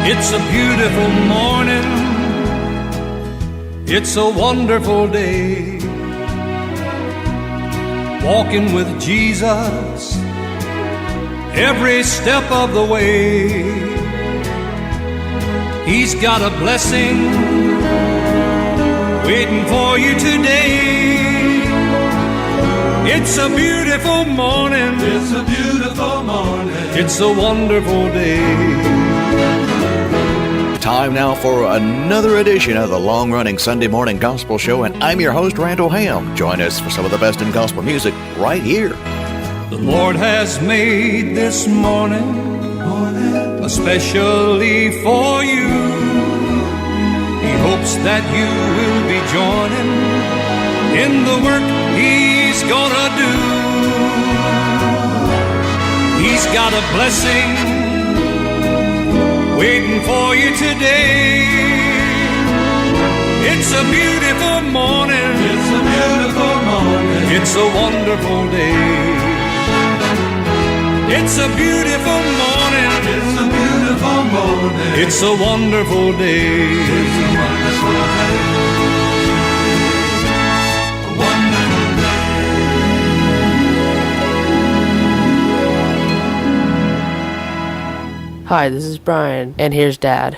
It's a beautiful morning, it's a wonderful day. Walking with Jesus every step of the way. He's got a blessing waiting for you today. It's a beautiful morning, it's a beautiful morning, it's a wonderful day. Time now for another edition of the long-running Sunday morning gospel show, and I'm your host, Randall Ham. Join us for some of the best in gospel music right here. The Lord has made this morning especially for you. He hopes that you will be joining in the work He's gonna do. He's got a blessing waiting for you today. It's a beautiful morning, it's a beautiful morning, it's a wonderful day. It's a beautiful morning, it's a beautiful morning, it's a wonderful day. It's a wonderful day, a wonderful day. Hi, this is Brian, and here's Dad.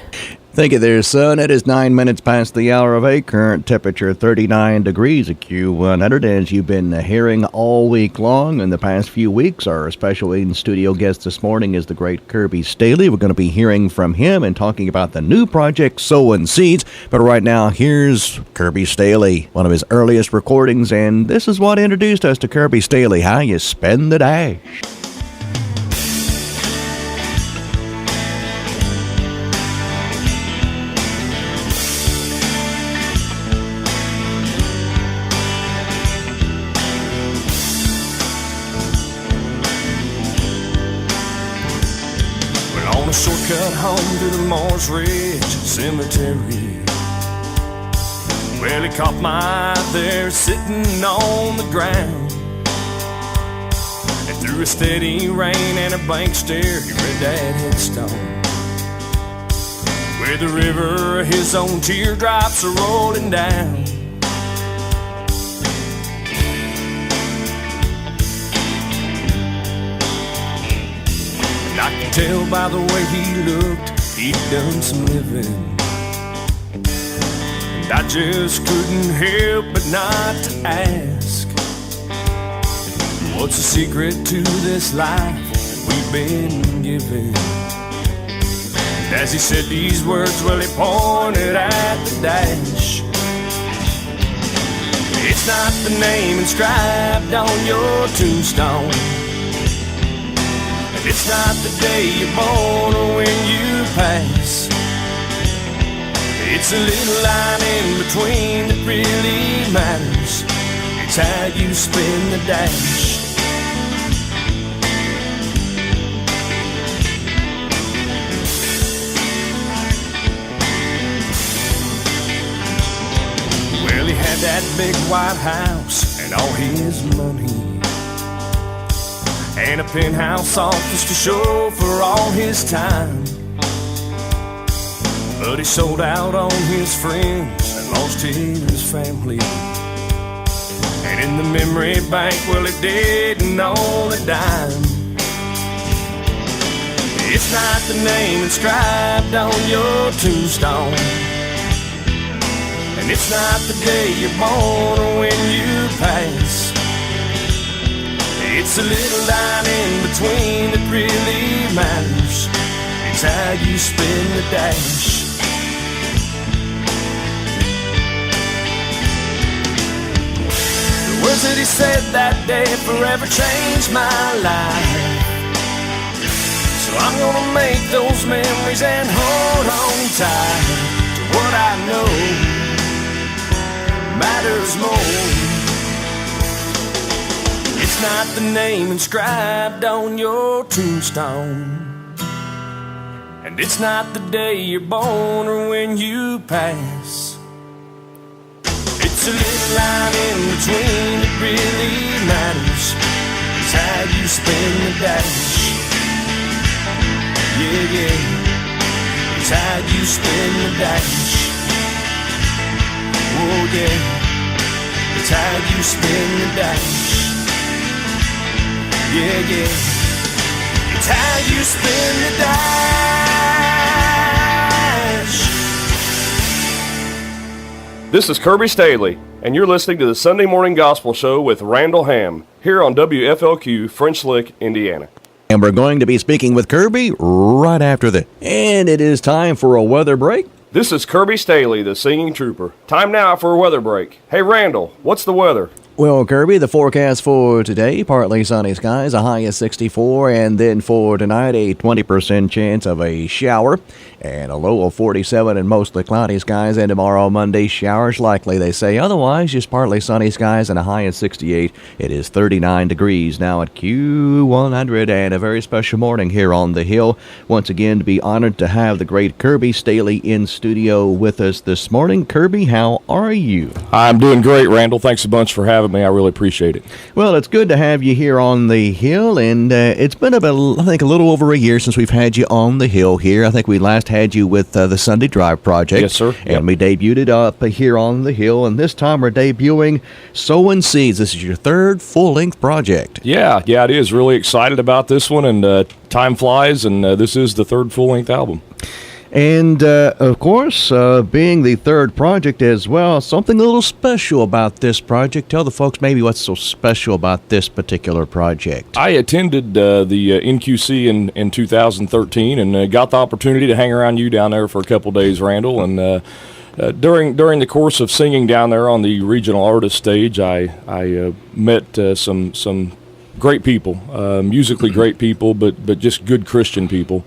Thank you there, son. It is 9 minutes past the hour of 8. Current temperature 39 degrees at Q100. As you've been hearing all week long in the past few weeks, our special in-studio guest this morning is the great Kirby Stailey. We're going to be hearing from him and talking about the new project, Sowin Seeds. But right now, here's Kirby Stailey, one of his earliest recordings, and this is what introduced us to Kirby Stailey, how you spend the day. Shortcut home to the Morris Ridge Cemetery. Well, he caught my eye there sitting on the ground, and through a steady rain and a blank stare, he read that headstone where the river of his own teardrops are rolling down. I could tell by the way he looked, he'd done some living, and I just couldn't help but not to ask, what's the secret to this life that we've been given? And as he said these words, well, he pointed at the dash. It's not the name inscribed on your tombstone, it's not the day you're born or when you pass. It's a little line in between that really matters. It's how you spin the dash. Well, he had that big white house and all his money, and a penthouse office to show for all his time. But he sold out on his friends and lost his family, and in the memory bank, well, he didn't own a dime. It's not the name inscribed on your tombstone, and it's not the day you're born or when you pass. It's a little line in between that really matters. It's how you spin the dash. The words that he said that day forever changed my life. So I'm gonna make those memories and hold on tight to what I know matters more. It's not the name inscribed on your tombstone, and it's not the day you're born or when you pass. It's a little line in between that really matters. It's how you spin the dash. Yeah, yeah. It's how you spin the dash. Oh yeah, it's how you spin the dash. Yeah, yeah, it's how you spin the dash. This is Kirby Stailey, and you're listening to the Sunday Morning Gospel Show with Randall Ham, here on WFLQ, French Lick, Indiana. And we're going to be speaking with Kirby right after this. And it is time for a weather break. This is Kirby Stailey, the singing trooper. Time now for a weather break. Hey, Randall, what's the weather? Well, Kirby, the forecast for today, partly sunny skies, a high of 64, and then for tonight, a 20% chance of a shower, and a low of 47 and mostly cloudy skies, and tomorrow, Monday, showers likely, they say. Otherwise, just partly sunny skies and a high of 68. It is 39 degrees now at Q100, and a very special morning here on the Hill. Once again, to be honored to have the great Kirby Stailey in studio with us this morning. Kirby, how are you? I'm doing great, Randall. Thanks a bunch for having me. I really appreciate it. Well, it's good to have you here on the Hill, and it's been about, I think, a little over a year since we've had you on the Hill here. I think we last had you with the Sunday Drive Project. Yes, sir. And we debuted it up here on the Hill, and this time we're debuting Sowin Seeds. This is your third full-length project. Yeah, it is. Really excited about this one, and time flies, and this is the third full-length album. And, of course, being the third project as well, something a little special about this project. Tell the folks maybe what's so special about this particular project. I attended the NQC in 2013 and got the opportunity to hang around you down there for a couple days, Randall. And during the course of singing down there on the regional artist stage, I met some great people, musically great people, but just good Christian people.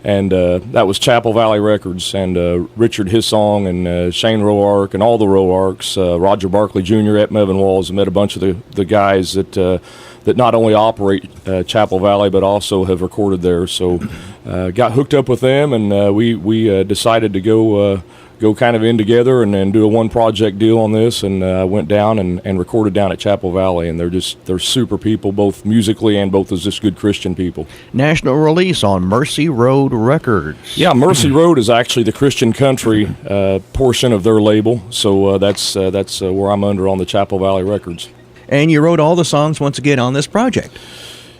And that was Chapel Valley Records, and Richard Hissong and Shane Roark and all the Roarks, Roger Barkley Jr. at Mevin Walls. I met a bunch of the guys that not only operate Chapel Valley but also have recorded there. So got hooked up with them, and we decided to go kind of in together and do a one project deal on this, and went down and recorded down at Chapel Valley, and they're super people, both musically and both as just good Christian people. National release on Mercy Road Records. Yeah, Mercy Road is actually the Christian country portion of their label, so that's where I'm under on the Chapel Valley Records. And you wrote all the songs once again on this project.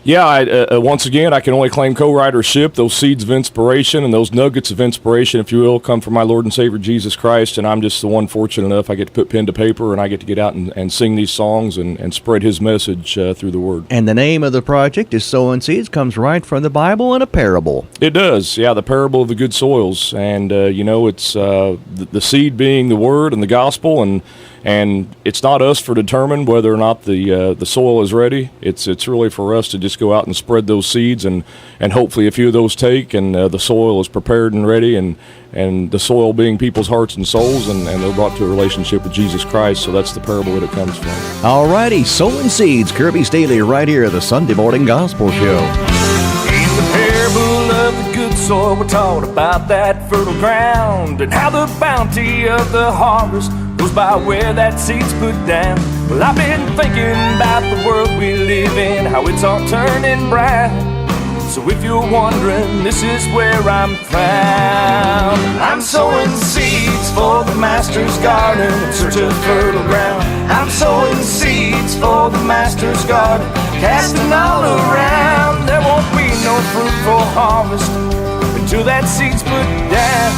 Yeah, once again, I can only claim co-writership. Those seeds of inspiration and those nuggets of inspiration, if you will, come from my Lord and Savior Jesus Christ, and I'm just the one fortunate enough I get to put pen to paper, and I get to get out and sing these songs and spread His message through the Word. And the name of the project is Sowin Seeds, comes right from the Bible and a parable. It does, yeah, the parable of the good soils, and it's the seed being the Word and the gospel, and it's not us to determine whether or not the soil is ready. It's really for us to just go out and spread those seeds, and hopefully a few of those take, and the soil is prepared and ready, and the soil being people's hearts and souls, and they're brought to a relationship with Jesus Christ. So that's the parable that it comes from. All righty, Sowin Seeds, Kirby Stailey, right here at the Sunday Morning Gospel Show. In the parable of the good soil, we're taught about that fertile ground and how the bounty of the harvest goes by where that seed's put down. Well, I've been thinking about the world we live in, how it's all turning brown. So if you're wondering, this is where I'm found. I'm sowing seeds for the Master's garden in search of fertile ground. I'm sowing seeds for the Master's garden, casting all around. There won't be no fruitful harvest until that seed's put down.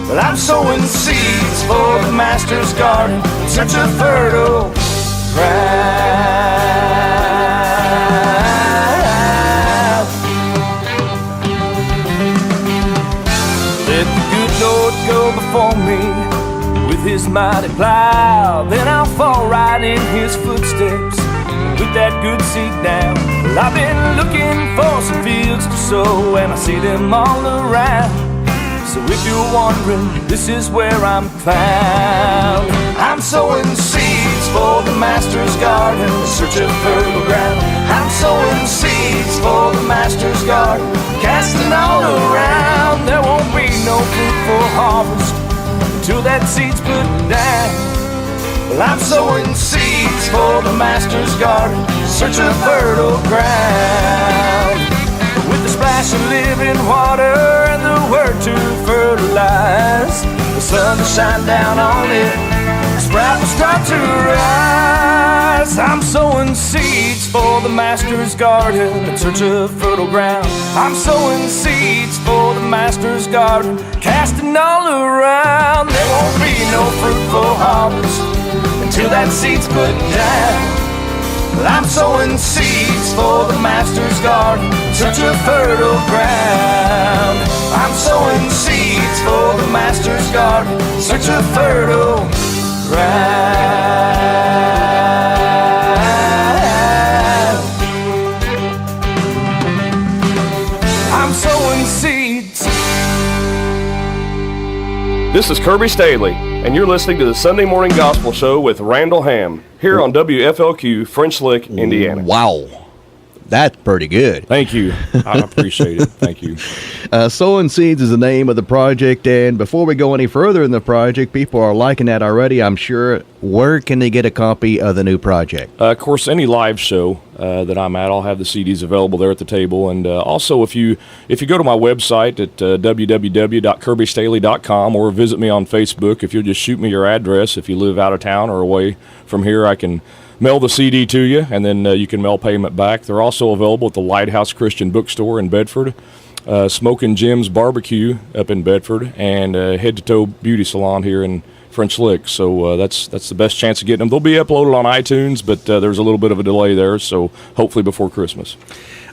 Well, I'm sowing seeds for the Master's garden in search of fertile ground. Let the good Lord go before me with His mighty plow. Then I'll fall right in His footsteps and put that good seed down. Well, I've been looking for some fields to sow, and I see them all around. So if you're wondering, this is where I'm found. I'm sowing seeds for the Master's garden in search of fertile ground. I'm sowing seeds for the Master's garden, casting all around. There won't be no fruitful harvest until that seed's put down. Well, I'm sowing seeds for the Master's garden in search of fertile ground. With the splash of living water and the word to fertilize, sun to shine down on it, the sprout will start to rise. I'm sowing seeds for the master's garden in search of fertile ground. I'm sowing seeds for the master's garden, casting all around. There won't be no fruitful harvest until that seed's put down. I'm sowing seeds for the master's garden, such a fertile ground. I'm sowing seeds for the master's garden, such a fertile ground. I'm sowing seeds. This is Kirby Stailey, and you're listening to the Sunday Morning Gospel Show with Randall Ham, here on WFLQ, French Lick, Indiana. Wow. That's pretty good. Thank you. I appreciate it. Thank you. Sowin Seeds is the name of the project, and before we go any further in the project, people are liking that already, I'm sure. Where can they get a copy of the new project? Of course, any live show that I'm at, I'll have the CDs available there at the table. And also, if you go to my website at www.kirbystailey.com or visit me on Facebook, if you'll just shoot me your address, if you live out of town or away from here, I can mail the CD to you, and then you can mail payment back. They're also available at the Lighthouse Christian Bookstore in Bedford, Smokin' Jim's Barbecue up in Bedford, and Head to Toe Beauty Salon here in French Lick. So that's the best chance of getting them. They'll be uploaded on iTunes, but there's a little bit of a delay there, so hopefully before Christmas.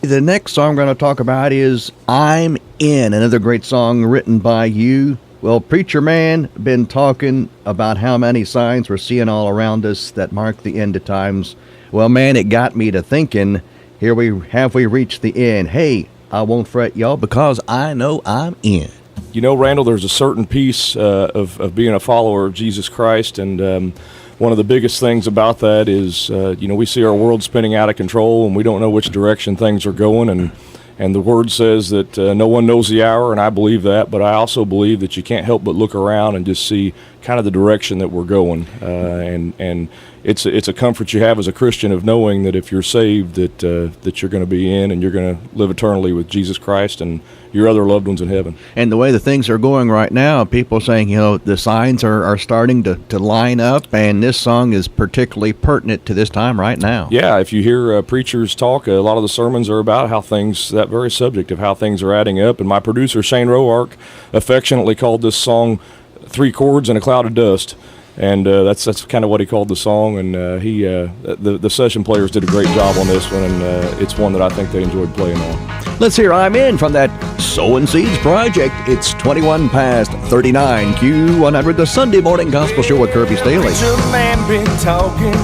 The next song I'm going to talk about is I'm In, another great song written by you. Well, Preacher Man been talking about how many signs we're seeing all around us that mark the end of times. Well, man, it got me to thinking, here we reached the end. Hey, I won't fret, y'all, because I know I'm in. You know, Randall, there's a certain piece of being a follower of Jesus Christ, and one of the biggest things about that is, we see our world spinning out of control, and we don't know which direction things are going, and the Word says that no one knows the hour, and I believe that, but I also believe that you can't help but look around and just see kind of the direction that we're going. And it's a comfort you have as a Christian of knowing that if you're saved, that you're going to be in and you're going to live eternally with Jesus Christ and your other loved ones in heaven. And the way the things are going right now, people saying, the signs are starting to line up, and this song is particularly pertinent to this time right now. Yeah, if you hear preachers talk, a lot of the sermons are about that very subject of how things are adding up. And my producer, Shane Roark, affectionately called this song 3 Chords and a Cloud of Dust. And that's kind of what he called the song, and the session players did a great job on this one, and it's one that I think they enjoyed playing on. Let's hear I'm In from that Sowin Seeds project. It's 21 past 39, Q100, the Sunday Morning Gospel Show with Kirby Stailey. Preacher man been talking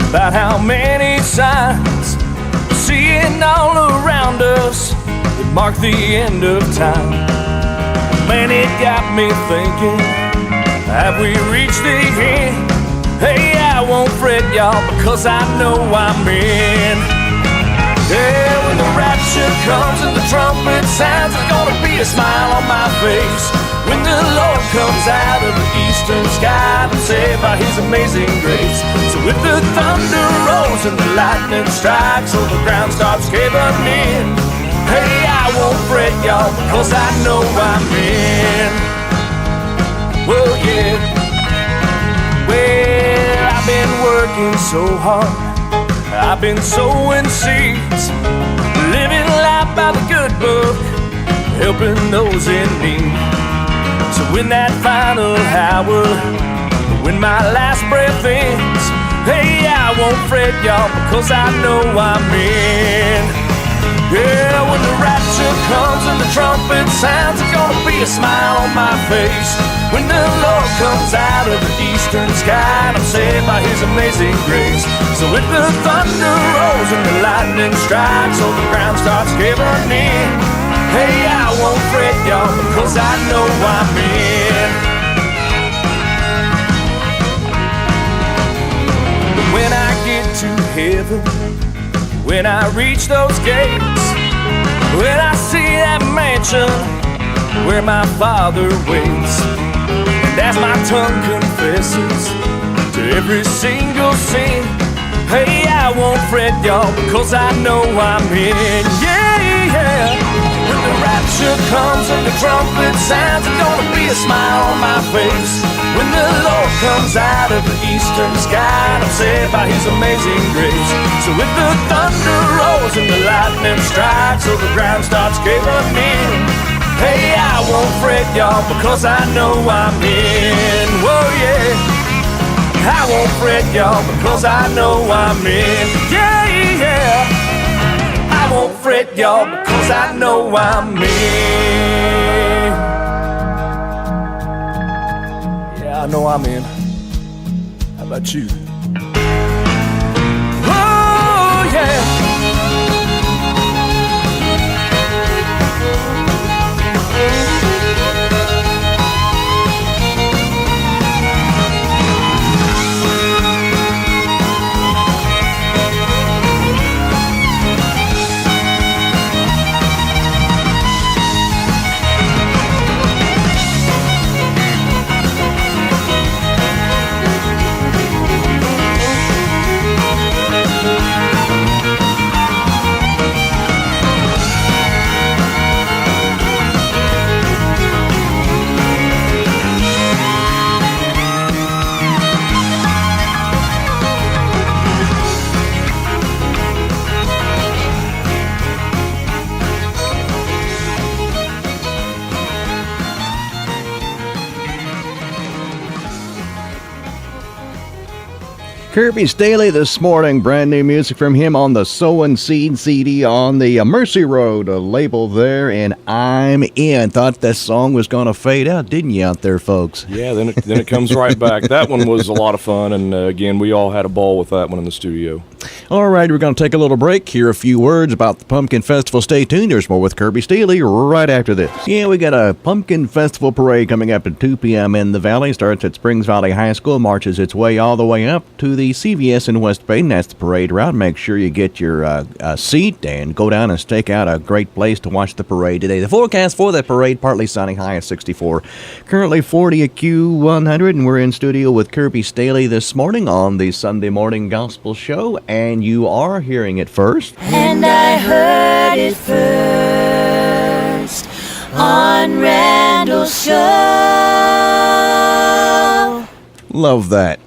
about how many signs we're seeing all around us that mark the end of time. Man, it got me thinking, have we reached the end? Hey, I won't fret, y'all, because I know I'm in. Yeah, when the rapture comes and the trumpet sounds, there's gonna be a smile on my face. When the Lord comes out of the eastern sky, I'm saved by His amazing grace. So if the thunder rolls and the lightning strikes, or the ground starts caving in, hey, I won't fret, y'all, because I know I'm in. Well, yeah, well, I've been working so hard, I've been sowing seeds, living life by the good book, helping those in need. So when that final hour, when my last breath ends, hey, I won't fret, y'all, because I know I'm in. Yeah, when the rapture comes and the trumpet sounds, there's gonna be a smile on my face. When the Lord comes out of the eastern sky, I'm saved by His amazing grace. So if the thunder rolls and the lightning strikes, or the ground starts caving in, hey, I won't fret, y'all, because I know I'm in. But when I get to heaven, when I reach those gates, when I see that mansion where my Father waits, and as my tongue confesses to every single sin, hey, I won't fret, y'all, because I know I'm in. Yeah, yeah. When the rapture comes and the trumpet sounds, there's gonna be a smile on my face when the Lord comes out of the eastern sky, and I'm saved by his amazing grace. So if the thunder rolls and the lightning strikes, or the ground starts caving in, hey, I won't fret, y'all, because I know I'm in. Whoa, yeah. I won't fret, y'all, because I know I'm in. Yeah, yeah. I won't fret, y'all, because I know I'm in. Yeah, I know I'm in. How about you? Oh, yeah. Kirby Stailey this morning, brand new music from him on the Sowin Seed CD on the Mercy Road label there, and I'm in. Thought that song was going to fade out, didn't you out there, folks? Yeah, then it comes right back. That one was a lot of fun, and again, we all had a ball with that one in the studio. All right, we're going to take a little break, hear a few words about the Pumpkin Festival. Stay tuned. There's more with Kirby Stailey right after this. Yeah, we got a Pumpkin Festival parade coming up at 2 p.m. in the Valley. Starts at Springs Valley High School, marches its way all the way up to the CVS in West Baden. That's the parade route. Make sure you get your seat and go down and stake out a great place to watch the parade today. The forecast for that parade, partly sunny, high at 64. Currently 40 at Q100, and we're in studio with Kirby Stailey this morning on the Sunday Morning Gospel Show, and you are hearing it first. And I heard it first on Randall's show. Love that.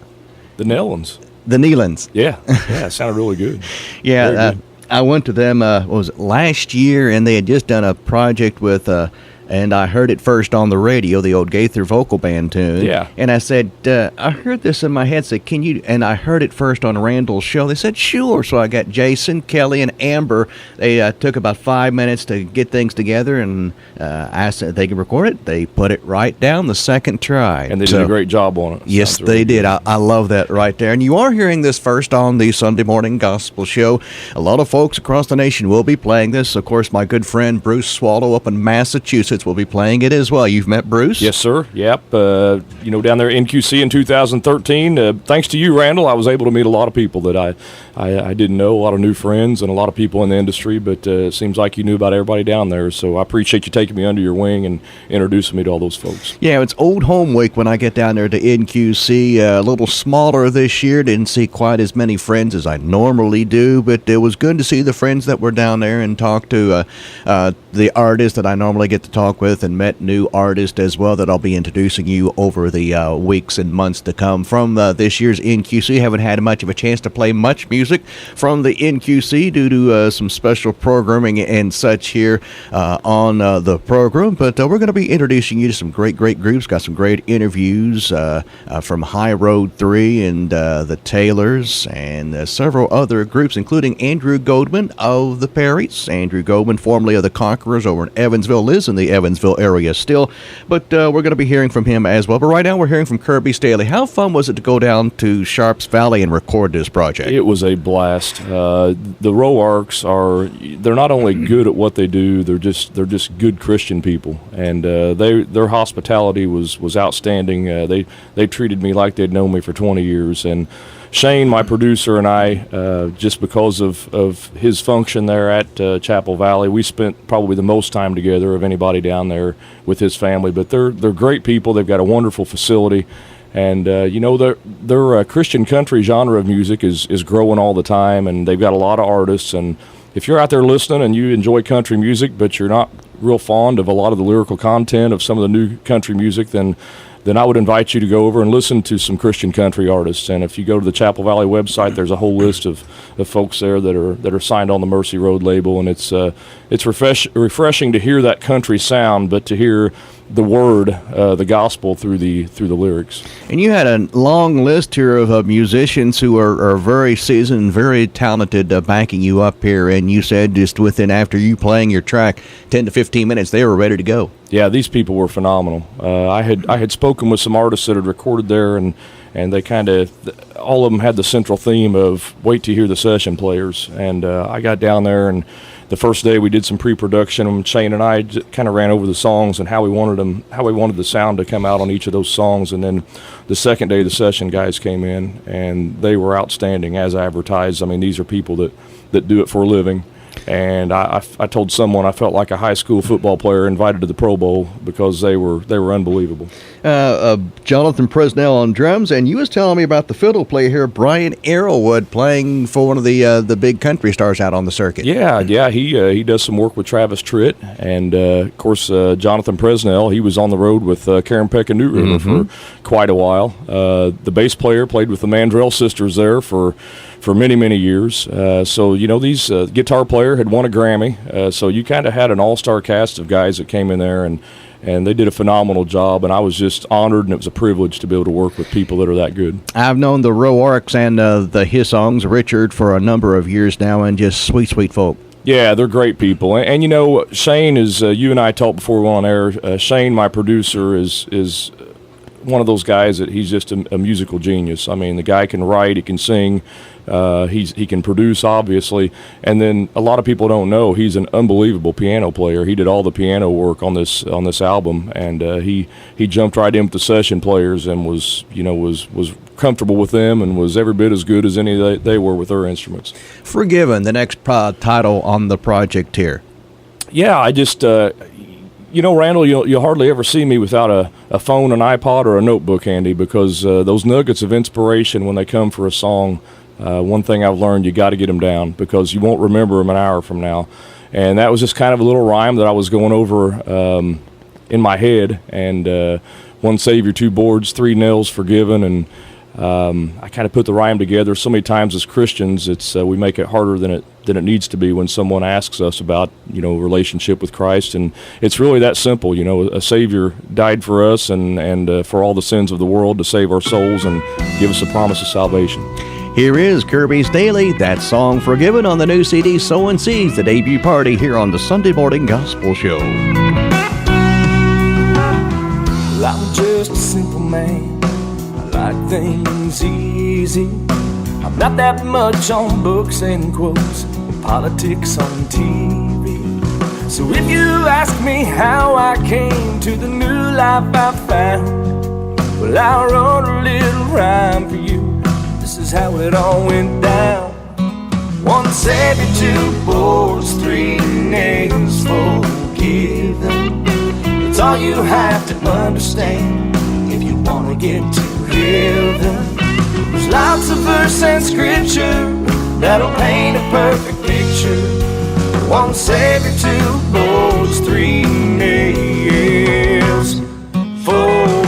The Nellans. The Nealons. Yeah, it sounded really good. Yeah, Very good. I went to them, what was it, last year, and they had just done a project with, and I heard it first on the radio, the old Gaither vocal band tune. Yeah. And I said, I heard this in my head, said, can you, and I heard it first on Randall's show. They said, sure. So I got Jason, Kelly, and Amber. They took about 5 minutes to get things together and asked if they could record it. They put it right down the second try. And they did a great job on it. Yes, Sounds really they did. good. I love that right there. And you are hearing this first on the Sunday Morning Gospel Show. A lot of folks across the nation will be playing this. Of course, my good friend Bruce Swallow up in Massachusetts will be playing it as well. You've met Bruce? Yes, sir. Yep. Down there in QC in 2013. Thanks to you, Randall, I was able to meet a lot of people that I didn't know, a lot of new friends and a lot of people in the industry, but it seems like you knew about everybody down there. So I appreciate you taking me under your wing and introducing me to all those folks. Yeah, it's Old Home Week when I get down there to NQC. A little smaller this year. Didn't see quite as many friends as I normally do, but it was good to see the friends that were down there and talk to the artists that I normally get to talk with, and met new artists as well that I'll be introducing you over the weeks and months to come. From this year's NQC, haven't had much of a chance to play much music from the NQC due to some special programming and such here on the program, but we're going to be introducing you to some great groups. Got some great interviews from High Road 3 and the Taylors and several other groups, including Andrew Goldman of the Perrys. Andrew Goldman, formerly of the Conquerors over in Evansville, lives in the Evansville area still, but we're going to be hearing from him as well. But right now we're hearing from Kirby Stailey. How fun was it to go down to Sharps Valley and record this project? It was a blast. The Roarks they're not only good at what they do, they're just good Christian people, and their hospitality was outstanding. They treated me like they'd known me for 20 years, and Shane, my producer, and I, just because of his function there at Chapel Valley, we spent probably the most time together of anybody down there with his family. But they're great people. They've got a wonderful facility, and their Christian country genre of music is growing all the time, and they've got a lot of artists. And if you're out there listening and you enjoy country music, but you're not real fond of a lot of the lyrical content of some of the new country music, then I would invite you to go over and listen to some Christian country artists. And if you go to the Chapel Valley website, there's a whole list of folks there that are signed on the Mercy Road label, and it's refreshing to hear that country sound, but to hear the word, the gospel through the lyrics. And you had a long list here of musicians who are very seasoned, very talented, backing you up here. And you said just after you playing your track, 10 to 15 minutes, they were ready to go. Yeah, these people were phenomenal. I had spoken with some artists that had recorded there, and they kind of, all of them had the central theme of wait to hear the session players. And I got down there, and the first day we did some pre-production, and Shane and I kind of ran over the songs and how we wanted the sound to come out on each of those songs. And then the second day, the session guys came in, and they were outstanding as advertised. I mean, these are people that do it for a living. And I told someone I felt like a high school football player invited to the Pro Bowl because they were unbelievable. Jonathan Presnell on drums, and you was telling me about the fiddle player here, Brian Arrowwood, playing for one of the big country stars out on the circuit. Yeah, he does some work with Travis Tritt, and of course Jonathan Presnell. He was on the road with Karen Peck and New River for quite a while. The bass player played with the Mandrell sisters there for many years. So these guitar player had won a Grammy, so you kind of had an all-star cast of guys that came in there, and they did a phenomenal job, and I was just honored, and it was a privilege to be able to work with people that are that good. I've known the Roarks and the Hissongs, Richard, for a number of years now, and just sweet folk. Yeah, they're great people. And Shane is, you and I talked before we went on air, Shane, my producer, is one of those guys that he's just a musical genius. I mean, the guy can write, he can sing, he can produce, obviously, and then a lot of people don't know he's an unbelievable piano player. He did all the piano work on this album, and he jumped right in with the session players and was comfortable with them and was every bit as good as any they were with their instruments. Forgiven, the next title on the project here. Yeah, I just. Randall, you'll hardly ever see me without a phone, an iPod, or a notebook handy, because those nuggets of inspiration when they come for a song, one thing I've learned, you got to get them down because you won't remember them an hour from now. And that was just kind of a little rhyme that I was going over in my head, and one Savior, two boards, three nails forgiven, and I kind of put the rhyme together. So many times as Christians, we make it harder than it needs to be when someone asks us about relationship with Christ, and it's really that simple. A Savior died for us and for all the sins of the world to save our souls and give us a promise of salvation. Here is Kirby Stailey, that song Forgiven, on the new CD Sowin Seeds, the debut party here on the Sunday Morning Gospel Show. Well, I'm just a simple man. I like things easy. I'm not that much on books and quotes, or politics on TV. So if you ask me how I came to the new life I found, well, I wrote a little rhyme for you. This is how it all went down. One Savior, two boards, three nails forgiven. It's all you have to understand if you want to get to heaven. There's lots of verse and scripture that'll paint a perfect picture. One Savior, two boards, three nails forgiven.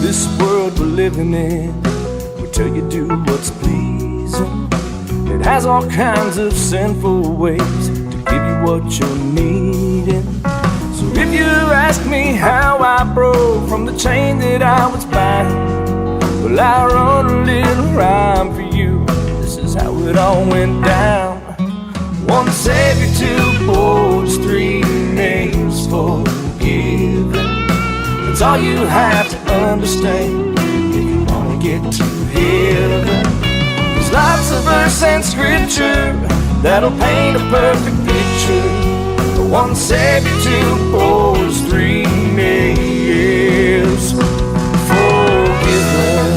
This world we're living in will tell you do what's pleasing. It has all kinds of sinful ways to give you what you're needing. So if you ask me how I broke from the chain that I was bound, well, I wrote a little rhyme for you. This is how it all went down. One Savior, two boards, three nails forgiven. That's all you have to understand if you want to get to heaven. There's lots of verse and scripture that'll paint a perfect picture. One Savior, two boards, three nails forgiven.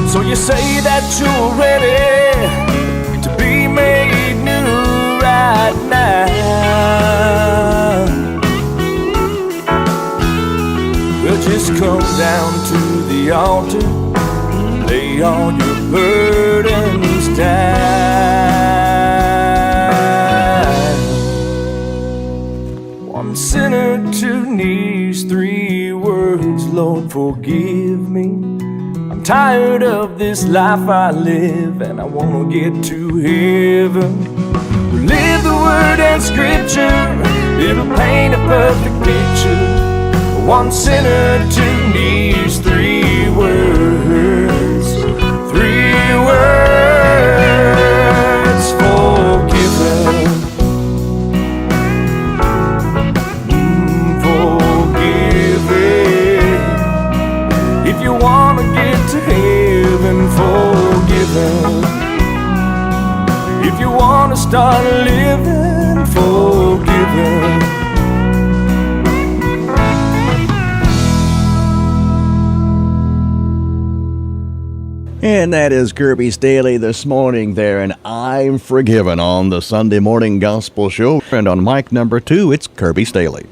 So you say that you're ready, down to the altar, lay all your burdens down. One sinner, two knees, three words, Lord forgive me. I'm tired of this life I live, and I wanna get to heaven. Live the word and scripture, it'll paint a perfect picture. One sinner, two knees, three words, forgiven. Forgiven. If you wanna get to heaven, forgiven. If you wanna start living, forgiven. And that is Kirby Stailey this morning there, and I'm Forgiven on the Sunday Morning Gospel Show. And on mic number 2, it's Kirby Stailey.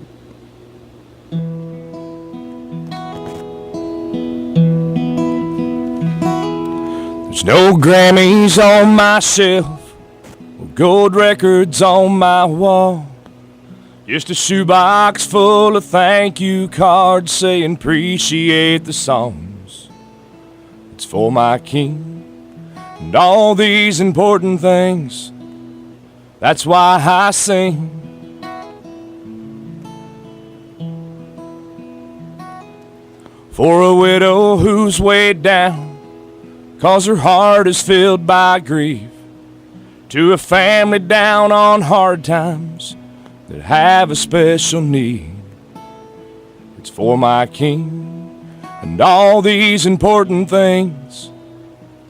There's no Grammys on my shelf, or gold records on my wall. Just a shoebox full of thank you cards saying appreciate the songs. It's for my King and all these important things. That's why I sing. For a widow who's weighed down, 'cause her heart is filled by grief. To a family down on hard times that have a special need. It's for my King and all these important things.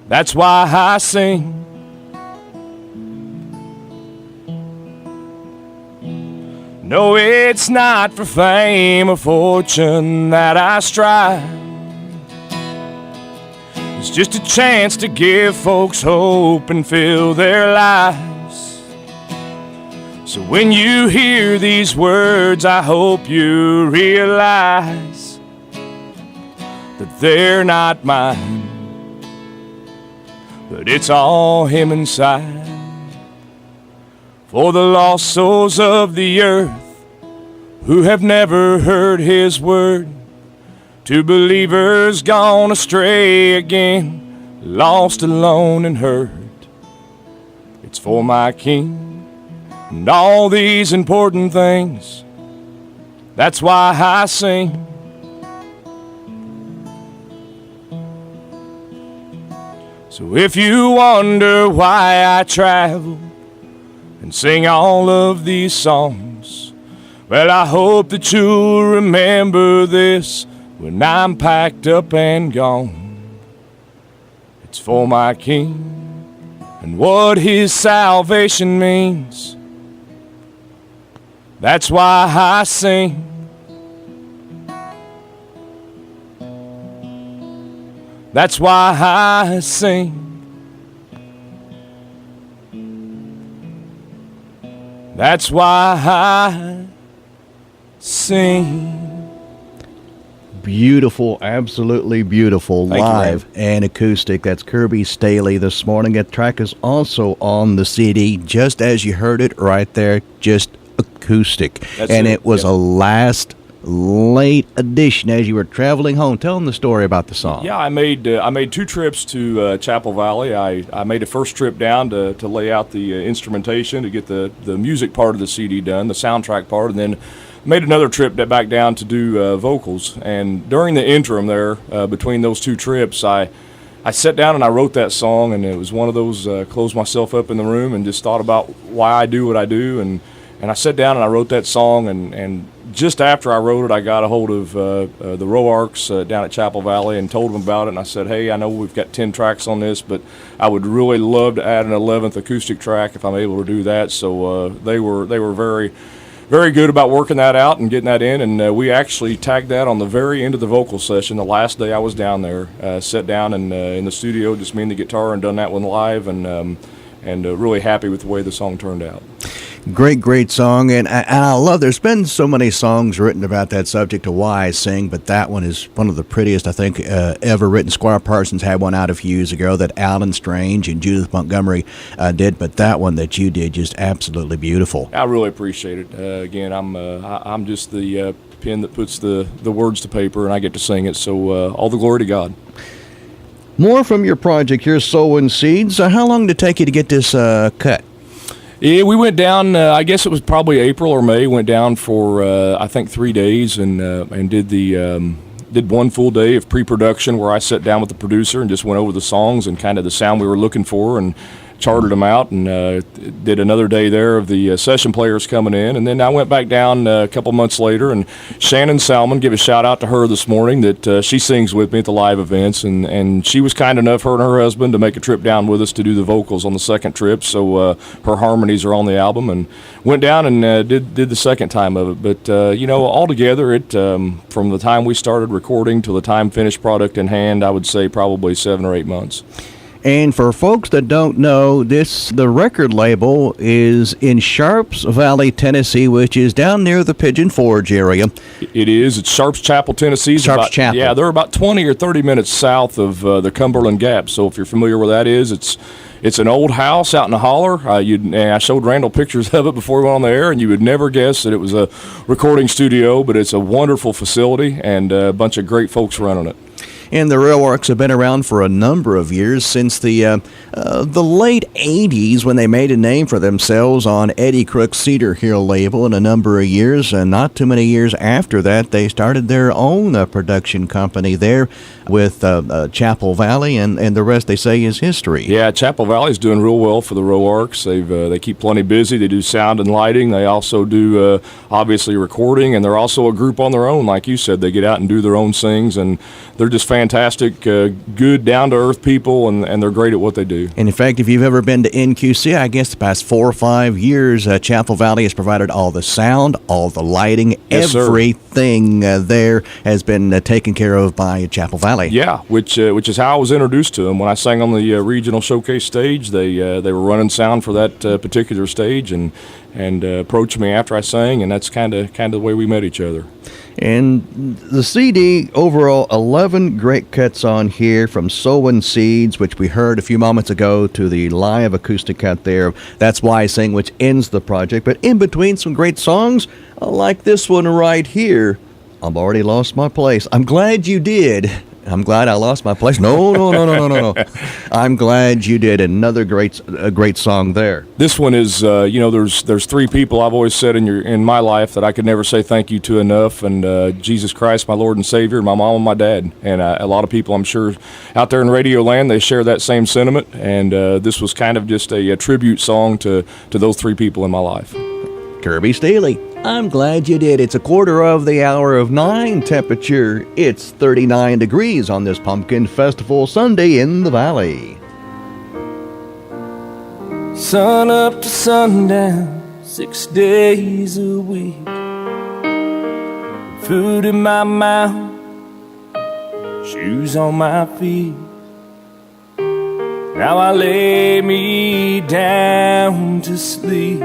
That's why I sing. No, it's not for fame or fortune that I strive. It's just a chance to give folks hope and fill their lives. So when you hear these words, I hope you realize that they're not mine, but it's all Him inside. For the lost souls of the earth who have never heard His word, to believers gone astray again, lost, alone, and hurt. It's for my King and all these important things. That's why I sing. So if you wonder why I travel and sing all of these songs, well, I hope that you'll remember this when I'm packed up and gone. It's for my King and what His salvation means. That's why I sing. That's why I sing. That's why I sing. Beautiful, absolutely beautiful, Thank you, live and acoustic. That's Kirby Stailey this morning. That track is also on the CD, just as you heard it right there, just acoustic. And it was a late edition as you were traveling home. Tell them the story about the song. Yeah, I made 2 trips to Chapel Valley. I made a first trip down to lay out the instrumentation, to get the music part of the CD done, the soundtrack part, and then made another trip back down to do vocals. And during the interim there, between those 2 trips, I sat down and I wrote that song, and it was one of those closed myself up in the room and just thought about why I do what I do. And I sat down and I wrote that song, and just after I wrote it, I got a hold of the Roarks down at Chapel Valley and told them about it. And I said, hey, I know we've got 10 tracks on this, but I would really love to add an 11th acoustic track if I'm able to do that. So they were very, very good about working that out and getting that in. And we actually tagged that on the very end of the vocal session, the last day I was down there. Sat down and in the studio, just me and the guitar, and done that one live, and really happy with the way the song turned out. Great song, and I love. There's been so many songs written about that subject of why I sing, but that one is one of the prettiest I think ever written. Squire Parsons had one out a few years ago that Alan Strange and Judith Montgomery did, but that one that you did just absolutely beautiful. I really appreciate it. Again, I'm just the pen that puts the words to paper, and I get to sing it. So all the glory to God. More from your project here, Sowin Seeds. How long did it take you to get this cut? Yeah, we went down. I guess it was probably April or May. Went down for I think 3 days and did one full day of pre-production where I sat down with the producer and just went over the songs and kind of the sound we were looking for and charted them out, and did another day there of the session players coming in, and then I went back down a couple months later, and Shannon Salmon, give a shout out to her this morning that she sings with me at the live events, and she was kind enough, her and her husband, to make a trip down with us to do the vocals on the second trip, so her harmonies are on the album, and went down and did the second time of it, but altogether it from the time we started recording to the time finished product in hand, I would say probably 7 or 8 months. And for folks that don't know, the record label is in Sharps Valley, Tennessee, which is down near the Pigeon Forge area. It is. It's Sharps Chapel, Tennessee. Chapel. Yeah, they're about 20 or 30 minutes south of the Cumberland Gap. So if you're familiar where that is, it's an old house out in the holler. I showed Randall pictures of it before we went on the air, and you would never guess that it was a recording studio, but it's a wonderful facility and a bunch of great folks running it. And the Rail Works have been around for a number of years, since the late 80s, when they made a name for themselves on Eddie Crook's Cedar Hill label, and a number of years, and not too many years after that, they started their own production company there with Chapel Valley, and the rest, they say, is history. Yeah, Chapel Valley's doing real well for the Rail Works. They keep plenty busy. They do sound and lighting. They also do, obviously, recording, and they're also a group on their own. Like you said, they get out and do their own things, and they're just fantastic, good, down-to-earth people, and they're great at what they do. And in fact, if you've ever been to NQC, I guess the past 4 or 5 years, Chapel Valley has provided all the sound, all the lighting, yes, everything there has been taken care of by Chapel Valley. Yeah, which is how I was introduced to them. When I sang on the regional showcase stage, they were running sound for that particular stage, and approached me after I sang, and that's kind of the way we met each other. And the CD, overall, 11 great cuts on here, from Sowin Seeds, which we heard a few moments ago, to the live acoustic cut there. That's Why I Sing, which ends the project. But in between, some great songs, like this one right here, I've Already Lost My Place. I'm glad you did. I'm glad I lost my place. No. I'm glad you did. Another great song there. This one is, there's 3 people I've always said in my life that I could never say thank you to enough, and Jesus Christ, my Lord and Savior, and my mom and my dad. And a lot of people, I'm sure, out there in radio land, they share that same sentiment. And this was kind of just a tribute song to those 3 people in my life. Kirby Stailey, I'm glad you did. It's 9:15 temperature. It's 39 degrees on this Pumpkin Festival Sunday in the Valley. Sun up to sundown, 6 days a week. Food in my mouth, shoes on my feet. Now I lay me down to sleep.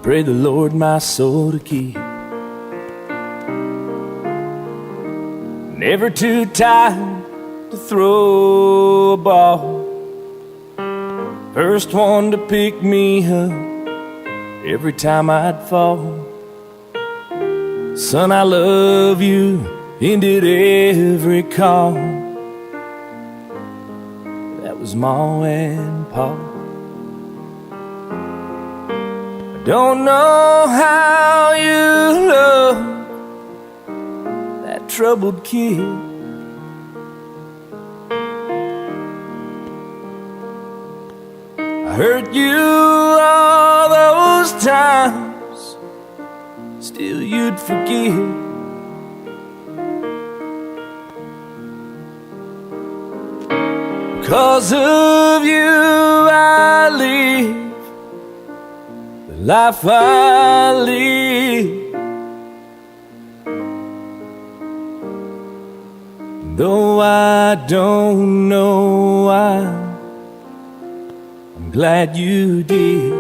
Pray the Lord my soul to keep. Never too tired to throw a ball. First one to pick me up every time I'd fall. Son, I love you, ended every call. That was Ma and Pa. Don't know how you love that troubled kid. I hurt you all those times, still you'd forgive. Because of you I live the life I live. Though I don't know why, I'm glad you did.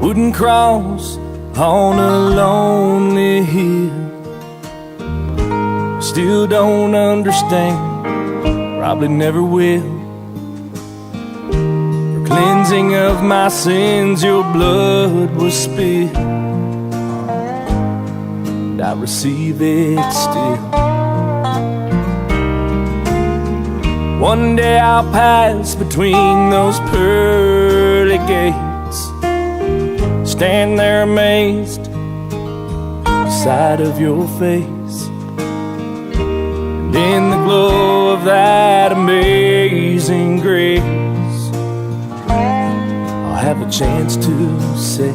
Wooden cross on a lonely hill. Still don't understand, probably never will. For cleansing of my sins, your blood was spilled, and I receive it still. One day I'll pass between those pearly gates, stand there amazed beside of your face, and in the glow of that amazing grace, I'll have a chance to say,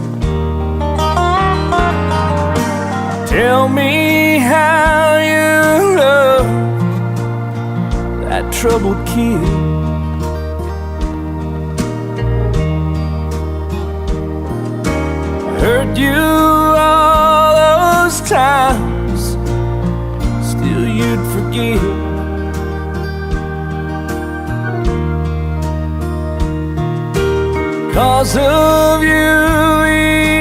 tell me how you love that troubled kid. Hurt you all those times, still you'd forgive. Cause of you,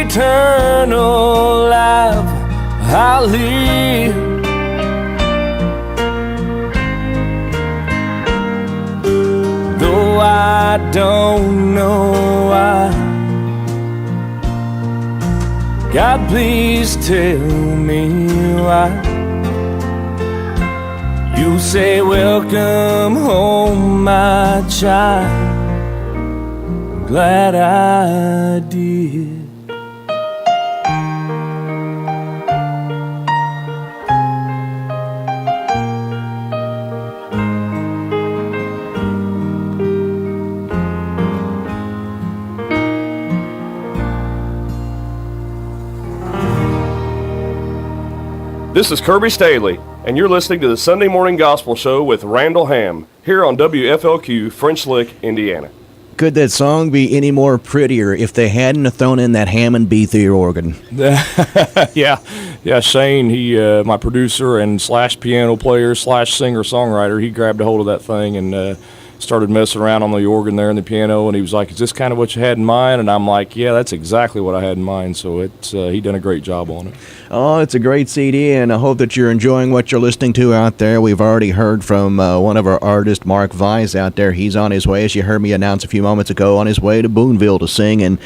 eternal life I live. Though I don't know why, God, please tell me why. You say, welcome home, my child. I'm glad I did. This is Kirby Stailey, and you're listening to the Sunday Morning Gospel Show with Randall Ham, here on WFLQ, French Lick, Indiana. Could that song be any more prettier if they hadn't have thrown in that Hammond B3 organ? Yeah, Shane, he, my producer and slash piano player slash singer-songwriter, he grabbed a hold of that thing and started messing around on the organ there and the piano, and he was like, is this kind of what you had in mind? And I'm like, yeah, that's exactly what I had in mind. So it's he done a great job on it. Oh, it's a great CD, and I hope that you're enjoying what you're listening to out there. We've already heard from one of our artists, Mark Weiss, out there. He's on his way, as you heard me announce a few moments ago, on his way to Boonville to sing, and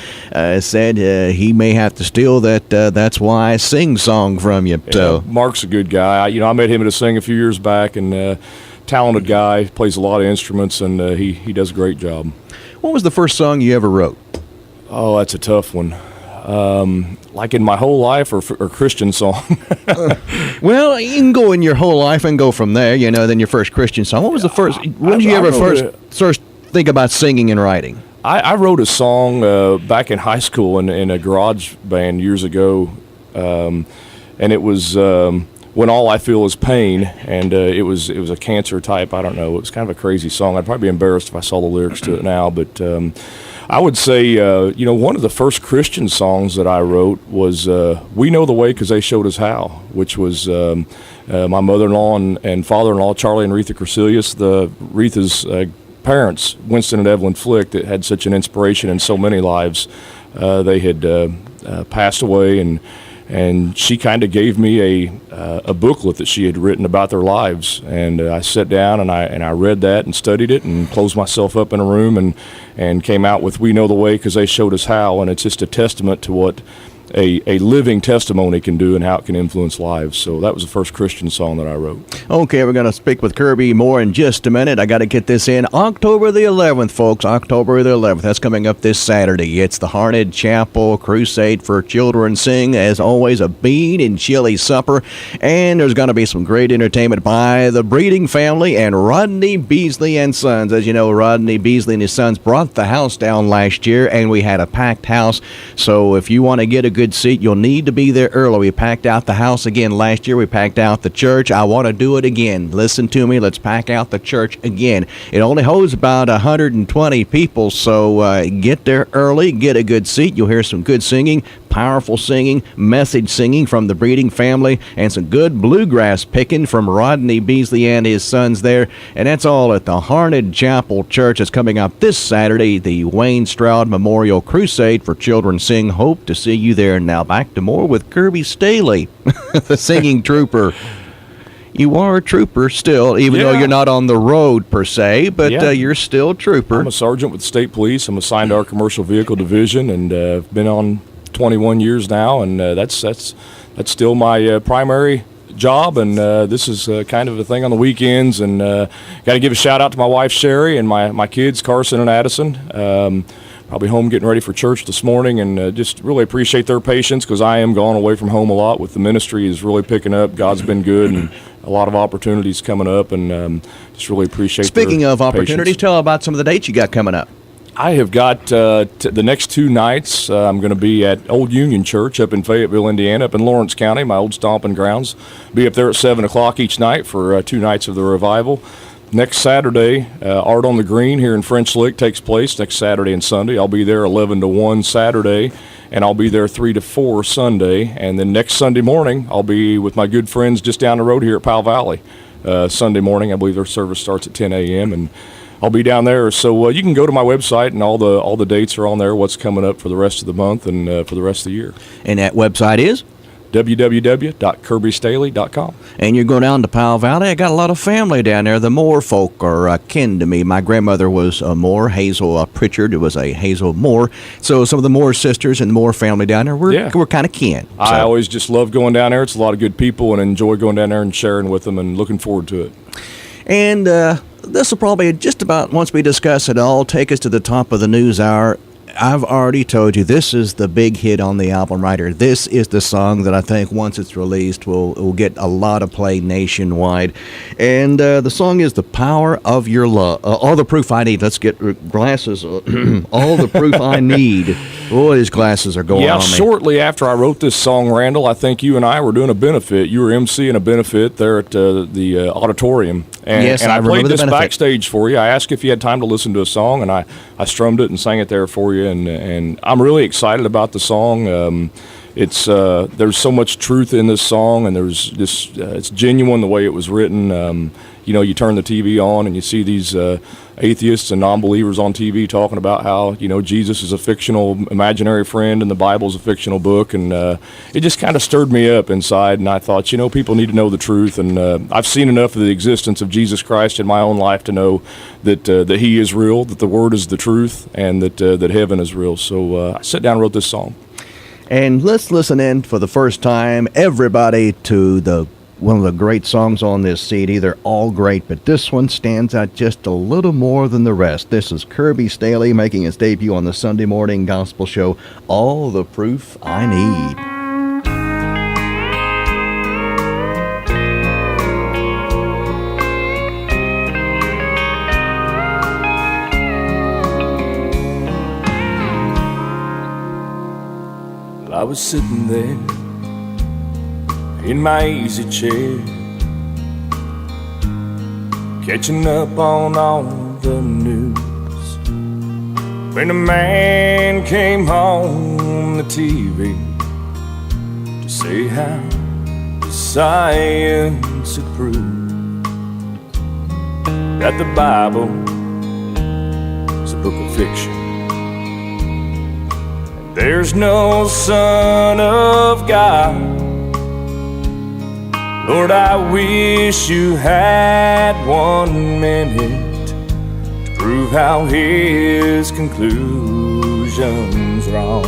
said he may have to steal that That's Why I Sing song from you. So Mark's a good guy. I met him at a sing a few years back, and talented guy, plays a lot of instruments, and he does a great job. What was the first song you ever wrote? Oh, that's a tough one. Like in my whole life, or Christian song? Well, you can go in your whole life and go from there, then your first Christian song. What was the first, when did you ever first think about singing and writing? I wrote a song back in high school in a garage band years ago, and it was When All I Feel Is Pain, and it was a cancer type, I don't know, it was kind of a crazy song. I'd probably be embarrassed if I saw the lyrics to it now, but I would say, one of the first Christian songs that I wrote was We Know the Way Because They Showed Us How, which was my mother-in-law and father-in-law, Charlie and Retha Crecilius, Retha's parents, Winston and Evelyn Flick, that had such an inspiration in so many lives. They had passed away, and she kind of gave me a booklet that she had written about their lives, and I sat down and I read that and studied it and closed myself up in a room and came out with We Know the Way Because They Showed Us How, and it's just a testament to what a living testimony can do and how it can influence lives. So that was the first Christian song that I wrote. Okay, we're going to speak with Kirby more in just a minute. I got to get this in. October the 11th, folks. October the 11th. That's coming up this Saturday. It's the Harned Chapel Crusade for Children Sing. As always, a bean and chili supper. And there's going to be some great entertainment by the Breeding family and Rodney Beasley and Sons. As you know, Rodney Beasley and his sons brought the house down last year, and we had a packed house. So if you want to get a good seat, you'll need to be there early. We packed out the house again last year. We packed out the church. I want to do it again. Listen to me. Let's pack out the church again. It only holds about 120 people, so get there early, get a good seat. You'll hear some good singing, powerful singing, message singing from the Breeding family, and some good bluegrass picking from Rodney Beasley and his sons there. And that's all at the Harned Chapel Church. It's coming up this Saturday, the Wayne Stroud Memorial Crusade for Children Sing. Hope to see you there. Now back to more with Kirby Stailey, the singing trooper. You are a trooper still, even though you're not on the road per se, but you're still a trooper. I'm a sergeant with the state police. I'm assigned to our commercial vehicle division, and I've been on 21 years now, and that's still my primary job. And this is kind of a thing on the weekends. And got to give a shout out to my wife Sherry and my kids Carson and Addison. I'll be home getting ready for church this morning, and just really appreciate their patience, because I am gone away from home a lot. With the ministry is really picking up. God's been good, and a lot of opportunities coming up, and just really appreciate. Speaking of opportunities, tell about some of the dates you got coming up. I have got the next 2 nights. I'm going to be at Old Union Church up in Fayetteville, Indiana, up in Lawrence County, my old stomping grounds. Be up there at 7 o'clock each night for 2 nights of the revival. Next Saturday, Art on the Green here in French Lick takes place next Saturday and Sunday. I'll be there 11 to 1 Saturday, and I'll be there 3 to 4 Sunday. And then next Sunday morning, I'll be with my good friends just down the road here at Powell Valley. Sunday morning, I believe their service starts at 10 a.m., and I'll be down there. So you can go to my website, and all the dates are on there, what's coming up for the rest of the month and for the rest of the year. And that website is? www.kirbystaley.com. And you go down to Powell Valley. I got a lot of family down there. The Moore folk are kin to me. My grandmother was a Moore, Hazel Pritchard was a Hazel Moore. So some of the Moore sisters and the Moore family down there, we're kind of kin. So. I always just love going down there. It's a lot of good people, and enjoy going down there and sharing with them, and looking forward to it. And this will probably just about, once we discuss it all, take us to the top of the news hour. I've already told you this is the big hit on the album right here. This is the song that I think once it's released will get a lot of play nationwide. And the song is The Power of Your Love. All the Proof I Need. Let's get glasses. All the Proof I Need. Boy, these glasses are going on me. Shortly after I wrote this song, Randall, I think you and I were doing a benefit. You were emceeing a benefit there at the auditorium. And, yes, and I played this benefit backstage for you. I asked if you had time to listen to a song, and I strummed it and sang it there for you. And I'm really excited about the song. It's there's so much truth in this song, and there's this it's genuine the way it was written. You turn the TV on and you see these atheists and non-believers on TV talking about how Jesus is a fictional imaginary friend and the Bible is a fictional book, and it just kind of stirred me up inside. And I thought, people need to know the truth, and I've seen enough of the existence of Jesus Christ in my own life to know that that He is real, that the Word is the truth, and that heaven is real. So I sat down and wrote this song. And let's listen in for the first time, everybody, to one of the great songs on this CD. They're all great, but this one stands out just a little more than the rest. This is Kirby Stailey making his debut on the Sunday morning gospel show, All the Proof I Need. I was sitting there in my easy chair, catching up on all the news, when a man came on the TV to say how the science had proved that the Bible is a book of fiction. There's no Son of God. Lord, I wish you had 1 minute to prove how his conclusion's wrong.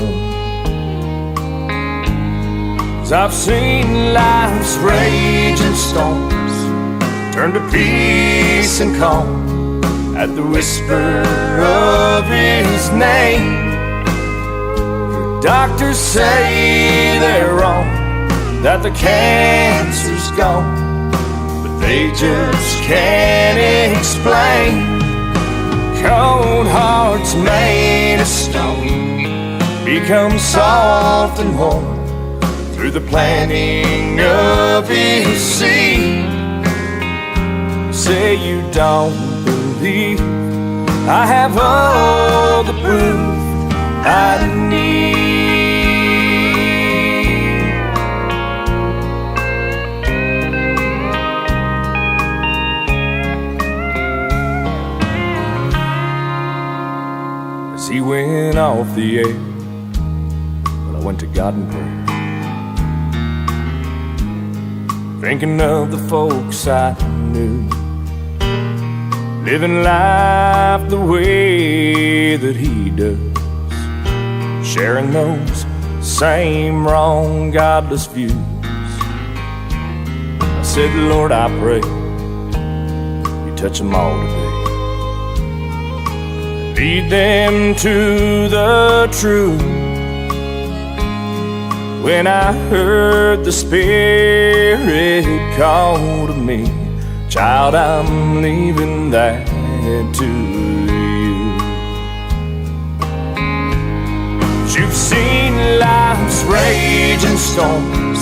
'Cause I've seen life's raging storms turn to peace and calm at the whisper of his name. Doctors say they're wrong, that the cancer's gone, but they just can't explain. Cold hearts made of stone become soft and warm through the planting of His seed. Say you don't believe I have all the proof I need. off the air, but I went to God in prayer, thinking of the folks I knew, living life the way that he does, sharing those same wrong, godless views. I said, Lord, I pray you touch them all today. Lead them to the truth. When I heard the Spirit call to me, child, I'm leaving that to you. You've seen life's raging storms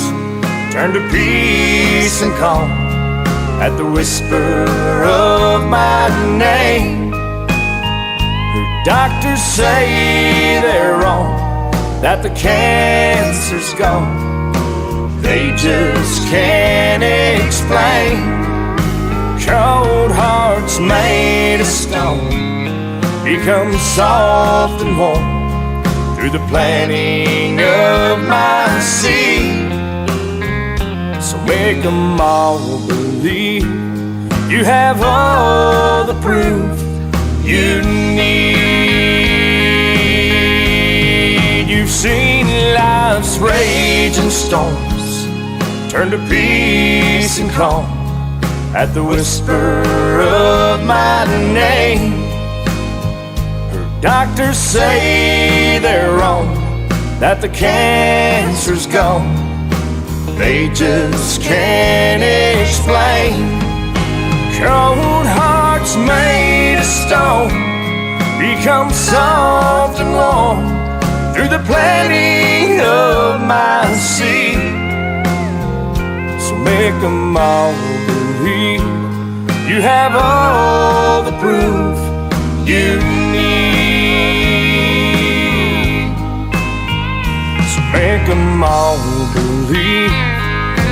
turn to peace and calm at the whisper of my name. Doctors say they're wrong, that the cancer's gone. They just can't explain. Cold hearts made of stone become soft and warm through the planting of my seed. So make them all believe you have all the proof you need. You've seen life's raging storms turn to peace and calm at the whisper of my name. Her doctors say they're wrong, that the cancer's gone. They just can't explain. Cold hearts made of stone become soft and warm through the planting of my seed. So make them all believe you have all the proof you need. So make them all believe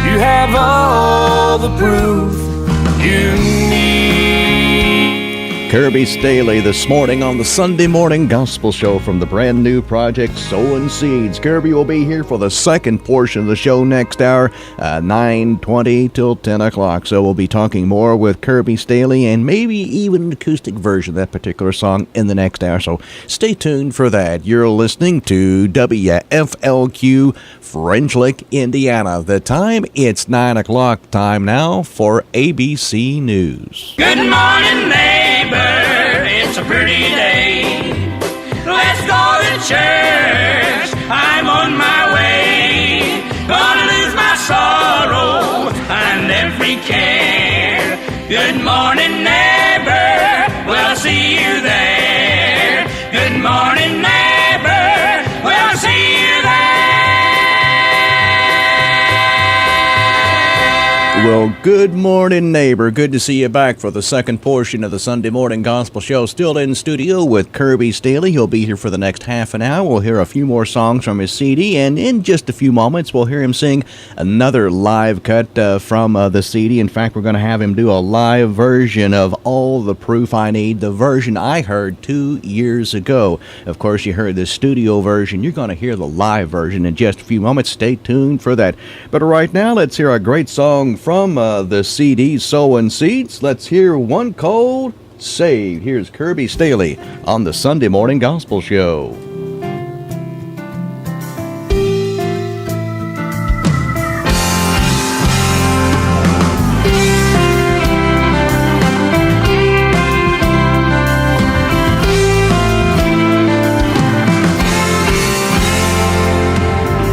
you have all the proof you need. Kirby Stailey this morning on the Sunday Morning Gospel Show from the brand new project Sowin Seeds. Kirby will be here for the second portion of the show next hour, 9:20 till 10 o'clock. So we'll be talking more with Kirby Stailey and maybe even an acoustic version of that particular song in the next hour. So stay tuned for that. You're listening to WFLQ French Lick, Indiana. The time, it's 9 o'clock time now for ABC News. Good morning, neighbor. It's a pretty day. Let's go to church. I'm on my way. Gonna lose my sorrow and every care. Good morning, neighbor. We'll see you there. Good morning, neighbor. We'll see you there. Well, good morning, neighbor. Good to see you back for the second portion of the Sunday Morning Gospel Show. Still in studio with Kirby Stailey. He'll be here for the next half an hour. We'll hear a few more songs from his CD, and in just a few moments, we'll hear him sing another live cut from the CD. In fact, we're going to have him do a live version of All the Proof I Need, the version I heard 2 years ago. Of course, you heard the studio version. You're going to hear the live version in just a few moments. Stay tuned for that. But right now, let's hear a great song from the CD Sowin Seeds. Let's hear one called Saved. Here's Kirby Stailey on the Sunday Morning Gospel Show.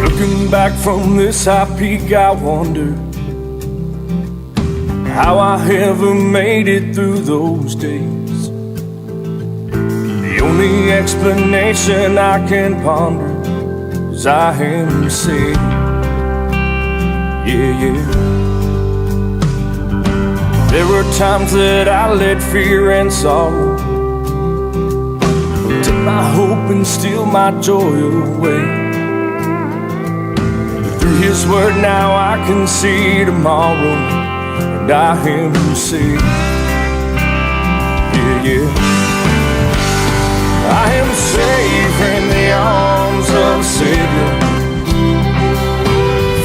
Looking back from this high peak, I wonder how I ever made it through those days. The only explanation I can ponder is I am saved. Yeah, yeah. There were times that I let fear and sorrow take my hope and steal my joy away. But through His Word now I can see tomorrow. And I am saved. Yeah, yeah. I am saved from the arms of a Savior.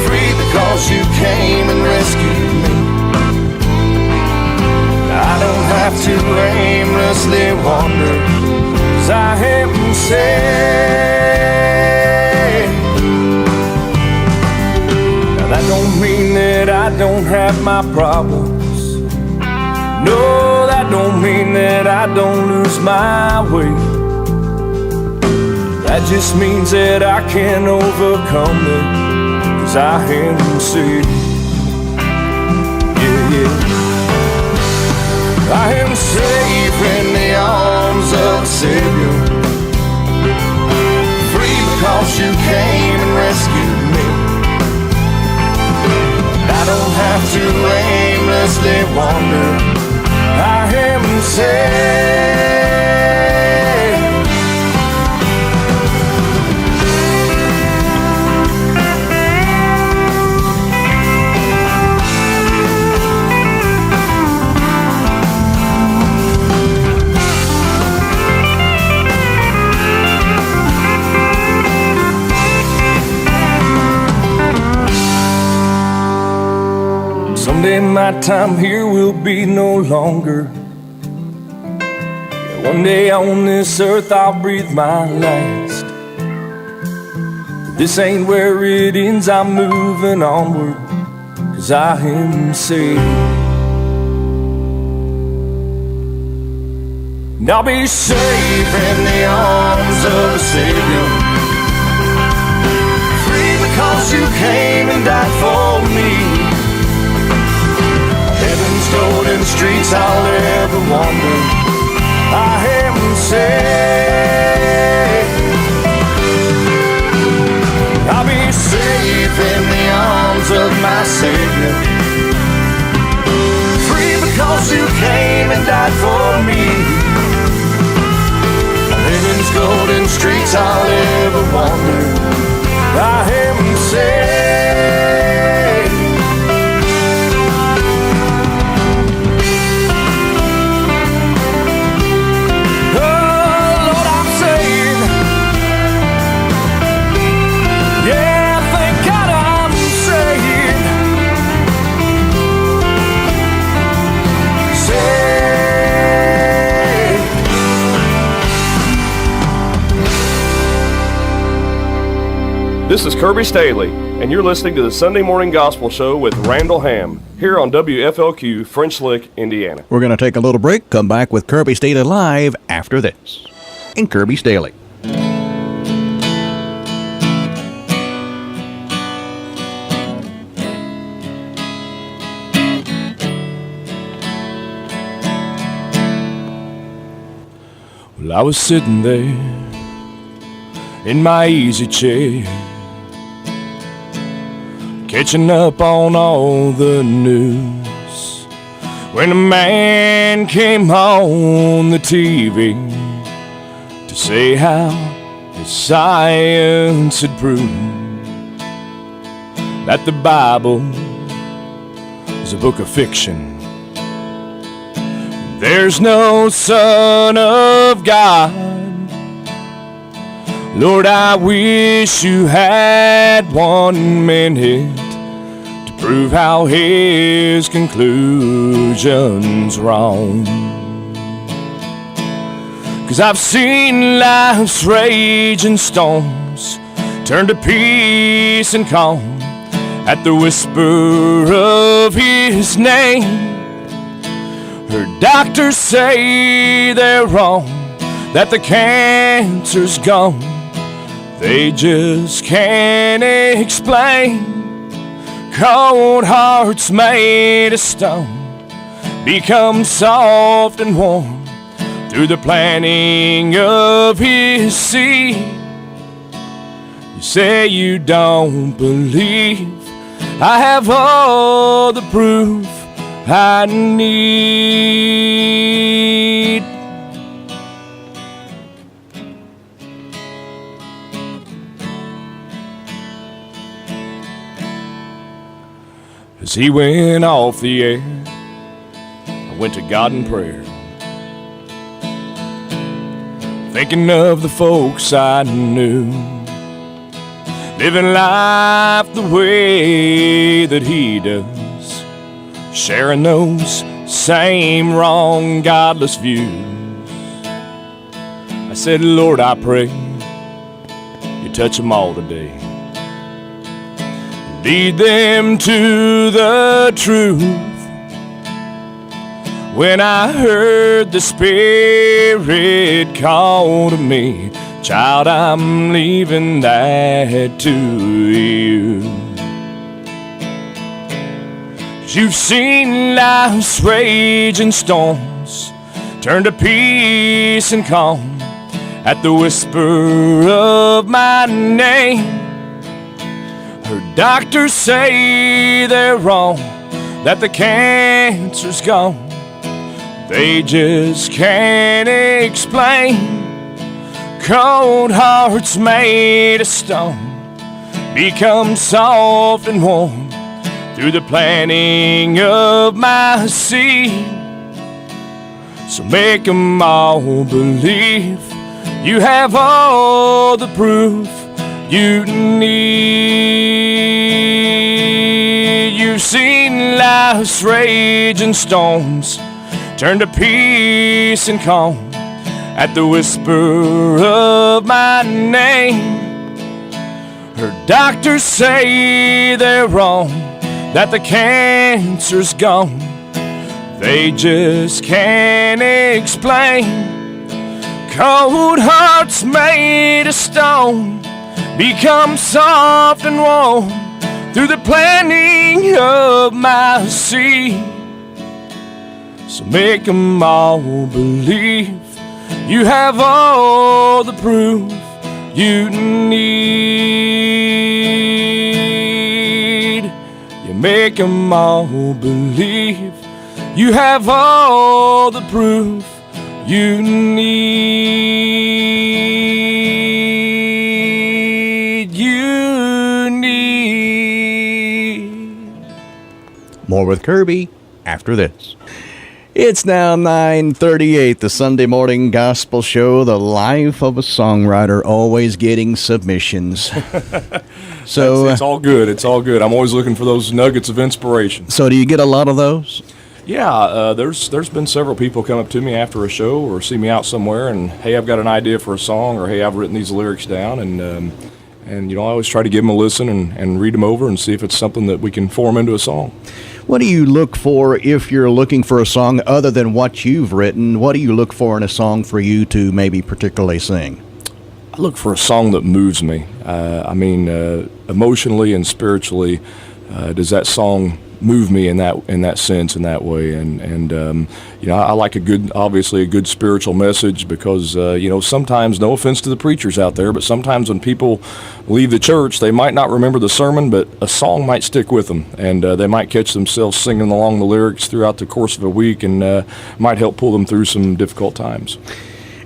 Free because you came and rescued me. I don't have to aimlessly wander, 'cause I am saved. Now that don't mean that I don't have my problems. No, that don't mean that I don't lose my way. That just means that I can overcome them, 'cause I am saved. Yeah, yeah. I am safe in the arms of the Savior. Free because you came and rescued me. I don't have to aimlessly wander. I am saved. Someday my time here will be no longer. One day on this earth I'll breathe my last. This ain't where it ends, I'm moving onward, 'cause I am saved. And I'll be safe in the arms of a Savior. Free because you came and died for me. Heaven's golden streets I'll ever wander. I am saved. I'll be safe in the arms of my Savior. Free because you came and died for me. Heaven's golden streets I'll ever wander. I am saved. This is Kirby Stailey, and you're listening to the Sunday Morning Gospel Show with Randall Ham, here on WFLQ, French Lick, Indiana. We're going to take a little break, come back with Kirby Stailey live after this. In Kirby Stailey. Well, I was sitting there in my easy chair, catching up on all the news, when a man came on the TV to say how the science had proven that the Bible is a book of fiction. There's no Son of God. Lord, I wish you had 1 minute to prove how his conclusion's wrong. 'Cause I've seen life's raging storms turn to peace and calm at the whisper of his name. Her doctors say they're wrong, that the cancer's gone. They just can't explain. Cold hearts made of stone become soft and warm through the planting of his seed. You say you don't believe, I have all the proof I need. As he went off the air, I went to God in prayer, thinking of the folks I knew living life the way that he does, sharing those same wrong, godless views. I said, Lord, I pray you touch them all today. Lead them to the truth. When I heard the Spirit call to me, child, I'm leaving that to you. You've seen life's raging storms turn to peace and calm at the whisper of my name. Her doctors say they're wrong, that the cancer's gone. They just can't explain. Cold hearts made of stone become soft and warm through the planting of my seed. So make 'em all believe you have all the proof you need. You've seen life's raging storms turn to peace and calm at the whisper of my name. Her doctors say they're wrong, that the cancer's gone. They just can't explain. Cold hearts made of stone become soft and warm through the planting of my seed. So make 'em all believe you have all the proof you need. You make 'em all believe you have all the proof you need. You need. More with Kirby after this. It's now 9:38, the Sunday morning gospel show, the life of a songwriter, always getting submissions. So it's all good. It's all good. I'm always looking for those nuggets of inspiration. So do you get a lot of those? Yeah, there's been several people come up to me after a show or see me out somewhere and, hey, I've got an idea for a song, or hey, I've written these lyrics down, and you know, I always try to give them a listen and read them over and see if it's something that we can form into a song. What do you look for if you're looking for a song other than what you've written? What do you look for in a song for you to maybe particularly sing? I look for a song that moves me. Emotionally and spiritually, does that song move me in that sense, in that way? And you know, I like obviously a good spiritual message, because you know, sometimes, no offense to the preachers out there, but sometimes when people leave the church, they might not remember the sermon, but a song might stick with them, and they might catch themselves singing along the lyrics throughout the course of a week, and might help pull them through some difficult times.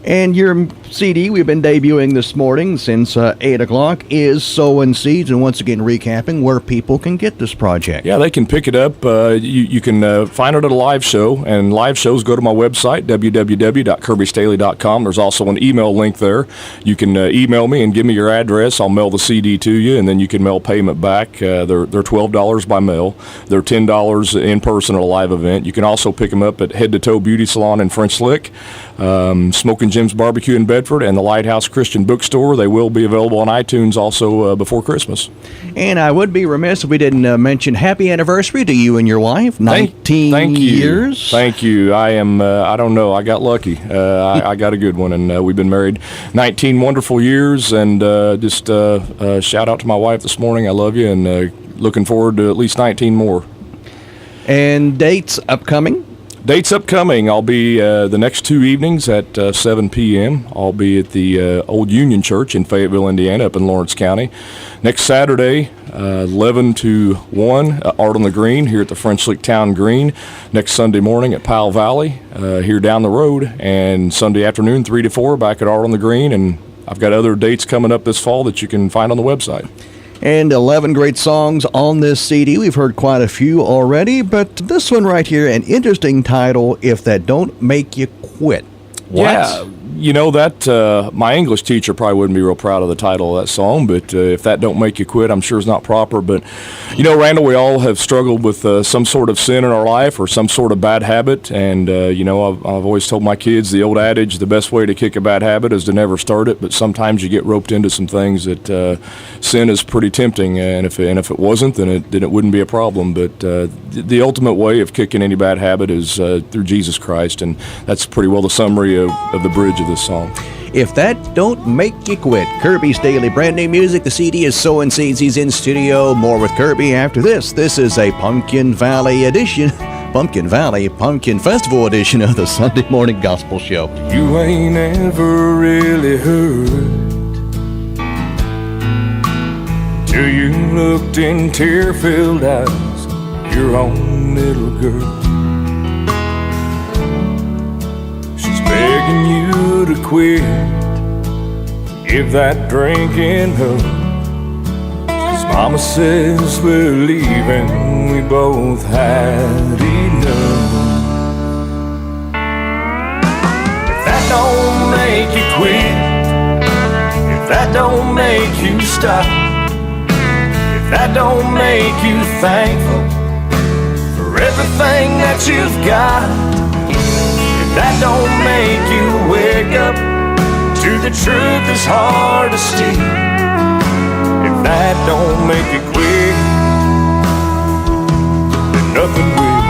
And your CD we've been debuting this morning since 8 o'clock is Sowin Seeds, and once again recapping where people can get this project. Yeah, they can pick it up. You can find it at a live show, and live shows go to my website, www.kirbystailey.com. There's also an email link there. You can email me and give me your address. I'll mail the CD to you, and then you can mail payment back. They're $12 by mail. They're $10 in person at a live event. You can also pick them up at Head to Toe Beauty Salon in French Lick, Smokin' Jim's Barbecue in Bedford, and the Lighthouse Christian Bookstore. They will be available on iTunes also before Christmas. And I would be remiss if we didn't mention happy anniversary to you and your wife. 19 thank you. years. Thank you. I am, I don't know, I got lucky. I got a good one, and we've been married 19 wonderful years, and just shout out to my wife this morning. I love you, and looking forward to at least 19 more. And dates upcoming? Dates upcoming. I'll be the next 2 evenings at 7 p.m. I'll be at the Old Union Church in Fayetteville, Indiana, up in Lawrence County. Next Saturday, 11 to 1, Art on the Green here at the French Lick Town Green. Next Sunday morning at Powell Valley here down the road. And Sunday afternoon, 3 to 4, back at Art on the Green. And I've got other dates coming up this fall that you can find on the website. And 11 great songs on this CD. We've heard quite a few already, but this one right here, an interesting title, If That Don't Make You Quit. What? Yeah, that my English teacher probably wouldn't be real proud of the title of that song, but if that don't make you quit, I'm sure it's not proper. But, Randall, we all have struggled with some sort of sin in our life or some sort of bad habit. And, I've always told my kids the old adage, the best way to kick a bad habit is to never start it. But sometimes you get roped into some things that sin is pretty tempting. And if it wasn't, then it wouldn't be a problem. But the ultimate way of kicking any bad habit is through Jesus Christ. And that's pretty well the summary of the bridge of this song. If that don't make you quit. Kirby Stailey, brand new music. The CD is Sowin Seeds. He's in studio. More with Kirby after this. This is a Pumpkin Valley edition. Pumpkin Festival edition of the Sunday Morning Gospel Show. You ain't ever really heard till you looked in tear-filled eyes of your own little girl. Begging you to quit, give that drink in her. 'Cause Mama says we're leaving, we both had enough. If that don't make you quit, if that don't make you stop, if that don't make you thankful for everything that you've got, that don't make you wake up to the truth that's hard to steal. If that don't make you quit, then nothing will.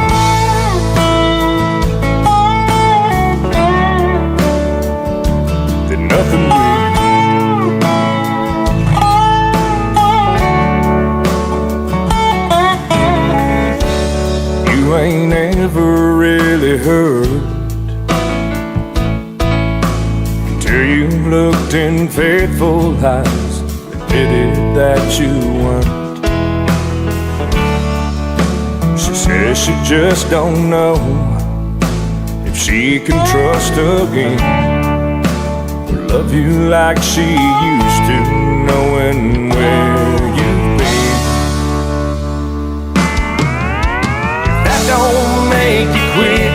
Then nothing will. You ain't ever really heard till you looked in faithful eyes, admitted that you weren't. She says she just don't know if she can trust again or love you like she used to, knowing where you've been. If that don't make you quit,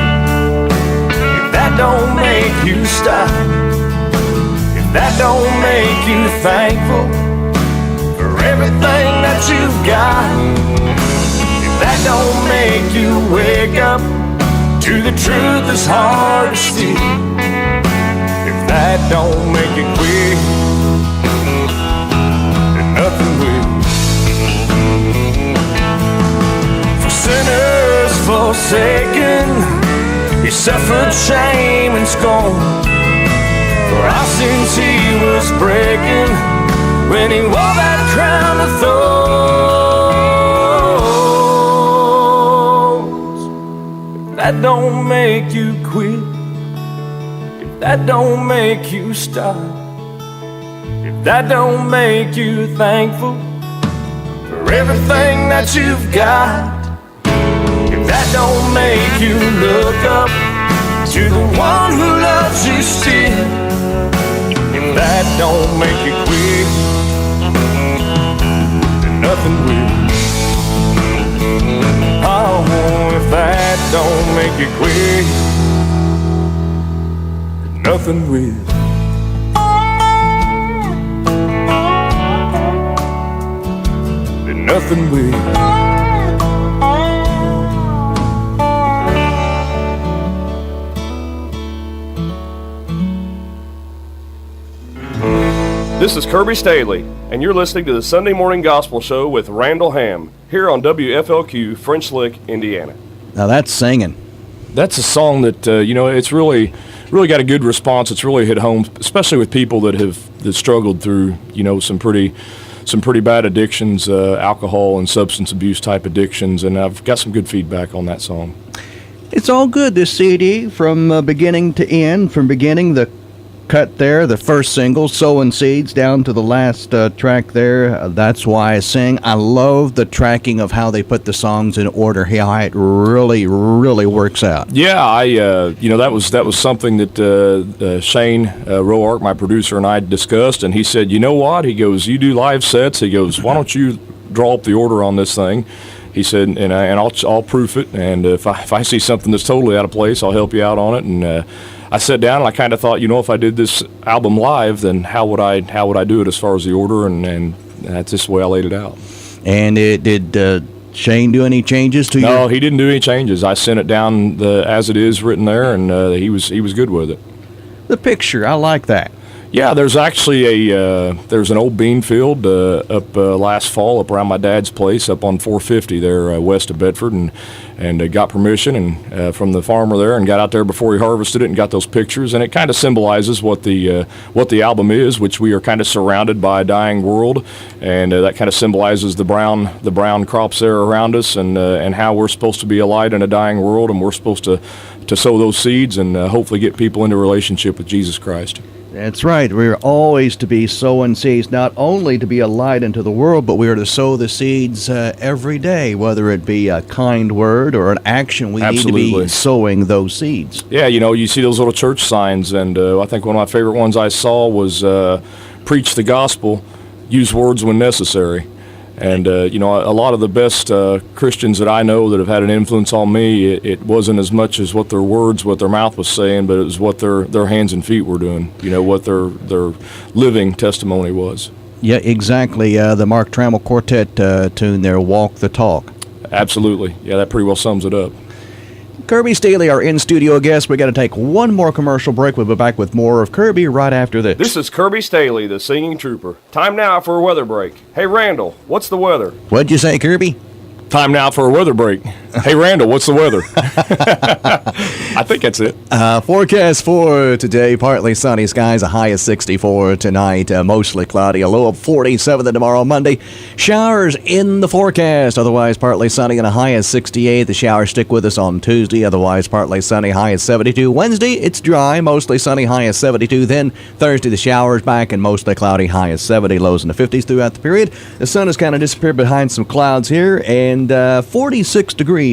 if that don't make you stop, that don't make you thankful for everything that you've got, if that don't make you wake up to the truth that's hard to see, if that don't make you quit, then nothing will. For sinners forsaken, he suffered shame and scorn. For our sins he was breaking when he wore that crown of thorns. If that don't make you quit, if that don't make you stop, if that don't make you thankful for everything that you've got, if that don't make you look up to the one who loves you still, if that don't make you quit, then nothing will. Oh, if that don't make you quit, then nothing will. Then nothing will. This is Kirby Stailey, and you're listening to the Sunday Morning Gospel Show with Randall Ham, here on WFLQ, French Lick, Indiana. Now that's singing. That's a song that, it's really got a good response. It's really hit home, especially with people that struggled through, some pretty bad addictions, alcohol and substance abuse type addictions, and I've got some good feedback on that song. It's all good, this CD, from beginning to end, from beginning the cut there, the first single, Sowin Seeds, down to the last track there. That's Why I Sing. I love the tracking of how they put the songs in order, how it really, really works out. Yeah, that was something that Shane Roark, my producer, and I discussed, and he said, you know what? He goes, you do live sets. He goes, why don't you draw up the order on this thing? He said, and I'll proof it, and if I see something that's totally out of place, I'll help you out on it. And I sat down and I kind of thought, if I did this album live, then how would I do it as far as the order, and that's just the way I laid it out. And did Shane do any changes to you? No, he didn't do any changes. I sent it down as it is written there, and he was good with it. The picture, I like that. Yeah, there's actually there's an old bean field up last fall up around my dad's place up on 450 there west of Bedford, and got permission and from the farmer there, and got out there before he harvested it and got those pictures, and it kind of symbolizes what the album is, which we are kind of surrounded by a dying world, and that kind of symbolizes the brown crops there around us, and how we're supposed to be a light in a dying world, and we're supposed to sow those seeds and hopefully get people into a relationship with Jesus Christ. That's right. We're always to be sowing seeds, not only to be a light into the world, but we are to sow the seeds every day, whether it be a kind word or an action. We Absolutely. need to be sowing those seeds. Yeah, you see those little church signs, and I think one of my favorite ones I saw was preach the gospel, use words when necessary. And, a lot of the best Christians that I know that have had an influence on me, it wasn't as much as what their words, what their mouth was saying, but it was what their hands and feet were doing, what their living testimony was. Yeah, exactly. The Mark Trammell Quartet tune there, Walk the Talk. Absolutely. Yeah, that pretty well sums it up. Kirby Stailey, our in-studio guest. We got to take one more commercial break. We'll be back with more of Kirby right after this. This is Kirby Stailey, the singing trooper. Time now for a weather break. Hey, Randall, what's the weather? What'd you say, Kirby? Time now for a weather break. Hey, Randall, what's the weather? I think that's it. Forecast for today, partly sunny skies, a high of 64 tonight, mostly cloudy, a low of 47 tomorrow, Monday. Showers in the forecast, otherwise partly sunny and a high of 68. The showers stick with us on Tuesday, otherwise partly sunny, high of 72. Wednesday, it's dry, mostly sunny, high of 72. Then Thursday, the showers back and mostly cloudy, high of 70, lows in the 50s throughout the period. The sun has kind of disappeared behind some clouds here, and 46 degrees.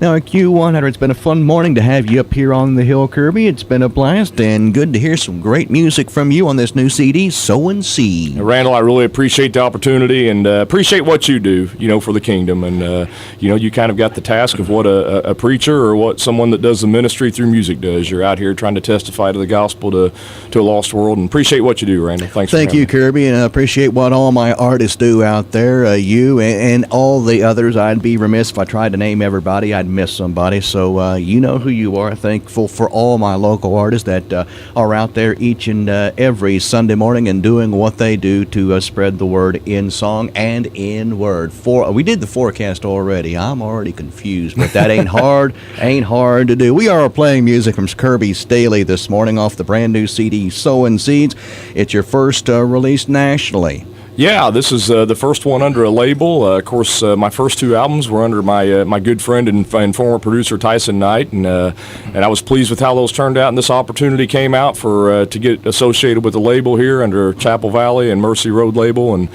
Now at Q100, it's been a fun morning to have you up here on the hill, Kirby. It's been a blast and good to hear some great music from you on this new CD, Sowin' Seed. Randall, I really appreciate the opportunity and appreciate what you do, for the kingdom. And, you kind of got the task of what a preacher or what someone that does the ministry through music does. You're out here trying to testify to the gospel to a lost world, and appreciate what you do, Randall. Thanks. Thank you, Kirby, and I appreciate what all my artists do out there, you and all the others. I'd be remiss if I tried to name everybody. I'd miss somebody, so you know who you are. Thankful for all my local artists that are out there each and every Sunday morning and doing what they do to spread the word in song and in word. We did the forecast already. I'm already confused, but that ain't hard. Ain't hard to do. We are playing music from Kirby Stailey this morning off the brand new CD, Sowin' Seeds. It's your first release nationally. Yeah, this is the first one under a label. Of course, my first two albums were under my good friend and former producer Tyson Knight, and I was pleased with how those turned out. And this opportunity came out to get associated with the label here under Chapel Valley and Mercy Road label, and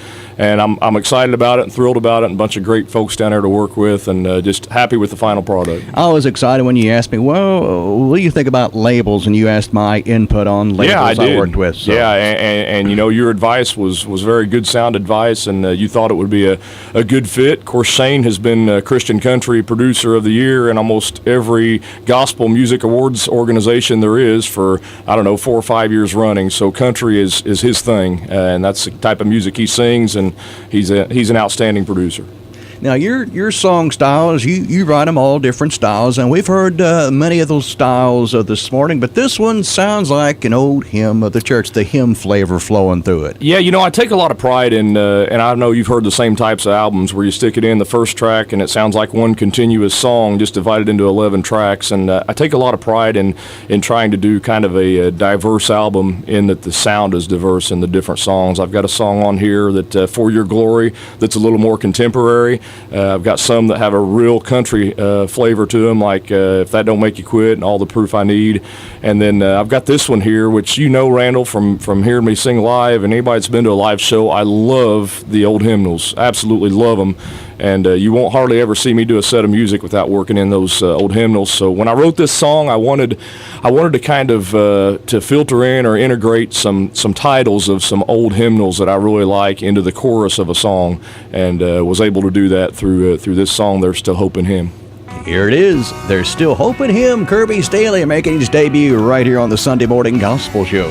I'm excited about it and thrilled about it. And a bunch of great folks down there to work with, and just happy with the final product. I was excited when you asked me, well, what do you think about labels? And you asked my input on labels I worked with. So. Yeah, and your advice was very good sound advice, and you thought it would be a good fit. Of course, Shane has been a Christian Country Producer of the Year in almost every gospel music awards organization there is for, 4 or 5 years running. So country is his thing, and that's the type of music he sings, and he's an outstanding producer. Now, your song styles, you write them all different styles, and we've heard many of those styles this morning, but this one sounds like an old hymn of the church, the hymn flavor flowing through it. Yeah, I take a lot of pride in, and I know you've heard the same types of albums where you stick it in the first track and it sounds like one continuous song just divided into 11 tracks, and I take a lot of pride in trying to do kind of a diverse album in that the sound is diverse in the different songs. I've got a song on here that, For Your Glory, that's a little more contemporary. I've got some that have a real country flavor to them, like If That Don't Make You Quit and All the Proof I Need. And then I've got this one here, which Randall, from hearing me sing live, and anybody that's been to a live show, I love the old hymnals. Absolutely love them. And you won't hardly ever see me do a set of music without working in those old hymnals. So when I wrote this song, I wanted to kind of to filter in or integrate some titles of some old hymnals that I really like into the chorus of a song, and was able to do that through this song, There's Still Hope in Him. Here it is. There's still hope in him. Kirby Stailey making his debut right here on the Sunday Morning Gospel Show.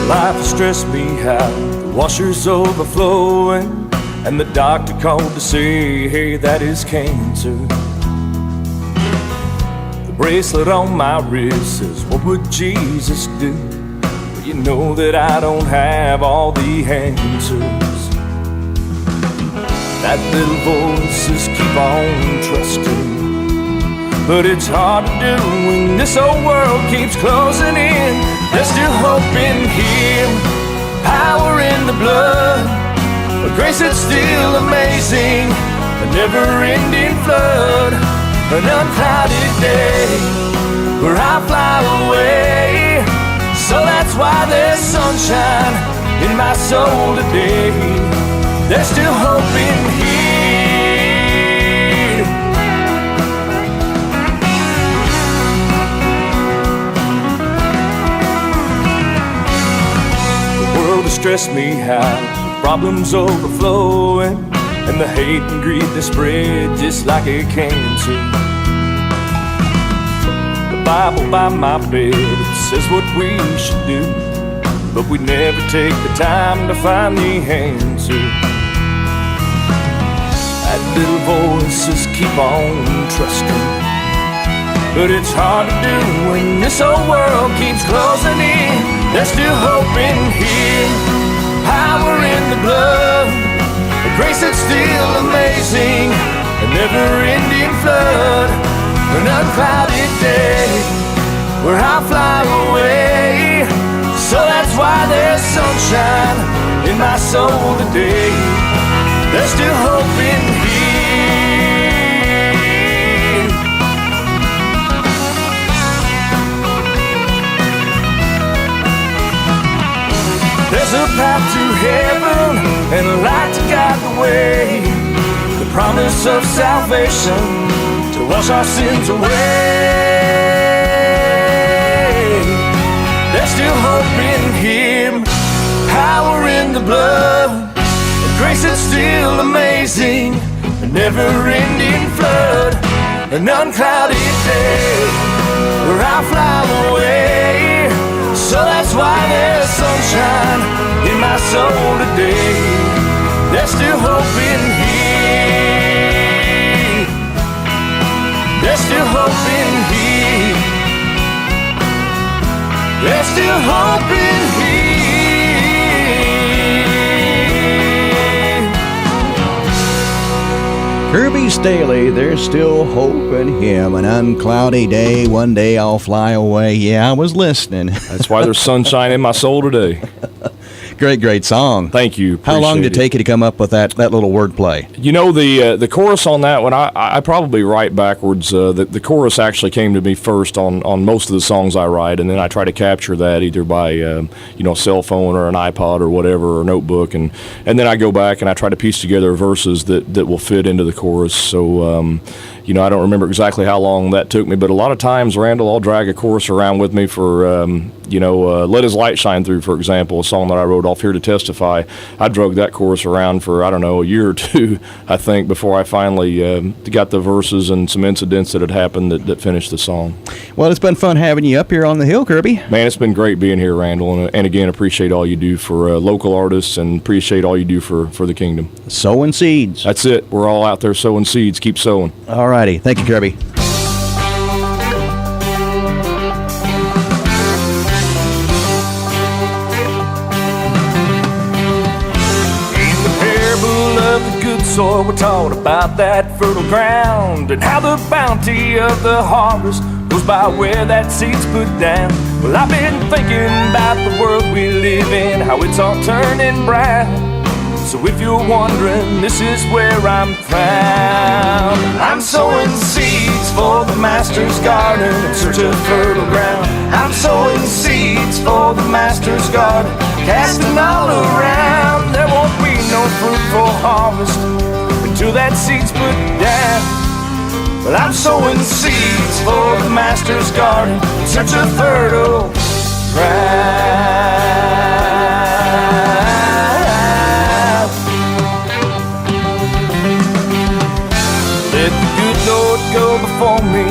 Life has stressed me out, the washer's overflowing, and the doctor called to say, hey, that is cancer. The bracelet on my wrist says, what would Jesus do? Well, you know that I don't have all the answers. That little voice says, keep on trusting. But it's hard to do when this old world keeps closing in. There's still hope in Him, power in the blood, a grace that's still amazing, a never-ending flood, an unclouded day where I fly away. So that's why there's sunshine in my soul today. There's still hope in Him. Stress me out, problems overflowing, and the hate and greed that spread just like a cancer. The Bible by my bed, it says what we should do, but we never take the time to find the answer. That little voice says keep on trusting, but it's hard to do when this old world keeps closing in. There's still hope in Him, power in the blood, a grace that's still amazing, a never-ending flood, an unclouded day where I fly away. So that's why there's sunshine in my soul today. There's still hope in Him. There's a path to heaven and a light to guide the way, the promise of salvation to wash our sins away. There's still hope in Him, power in the blood, a grace that's still amazing, a never-ending flood, an unclouded day where I fly away. So that's why there's sunshine in my soul today. There's still hope in Him. There's still hope in Him. There's still hope in Him. Kirby Stailey, there's still hope in him. An uncloudy day, one day I'll fly away. Yeah, I was listening. That's why there's sunshine in my soul today. Great song. Thank you. How long did it take you to come up with that little wordplay? You know, the chorus on that one, I probably write backwards. The chorus actually came to me first on most of the songs I write, and then I try to capture that either by cell phone or an iPod or whatever, or notebook, and then I go back and I try to piece together verses that will fit into the chorus. So I don't remember exactly how long that took me, but a lot of times, Randall, I'll drag a chorus around with me for Let His Light Shine Through, for example, a song that I wrote off Here to Testify. I drug that chorus around for, a year or two, I think, before I finally got the verses and some incidents that had happened that finished the song. Well, it's been fun having you up here on the hill, Kirby. Man, it's been great being here, Randall, and again, appreciate all you do for local artists and appreciate all you do for the kingdom. Sowing seeds. That's it. We're all out there sowing seeds. Keep sowing. All righty. Thank you, Kirby. Soil, we're taught about that fertile ground and how the bounty of the harvest goes by where that seed's put down. Well, I've been thinking about the world we live in, how it's all turning brown. So if you're wondering, this is where I'm found. I'm sowing seeds for the Master's garden in search of fertile ground. I'm sowing seeds for the Master's garden, casting all around. There won't be no fruitful harvest until that seed's put down. Well, I'm sowing seeds for the Master's garden in search of fertile ground. before me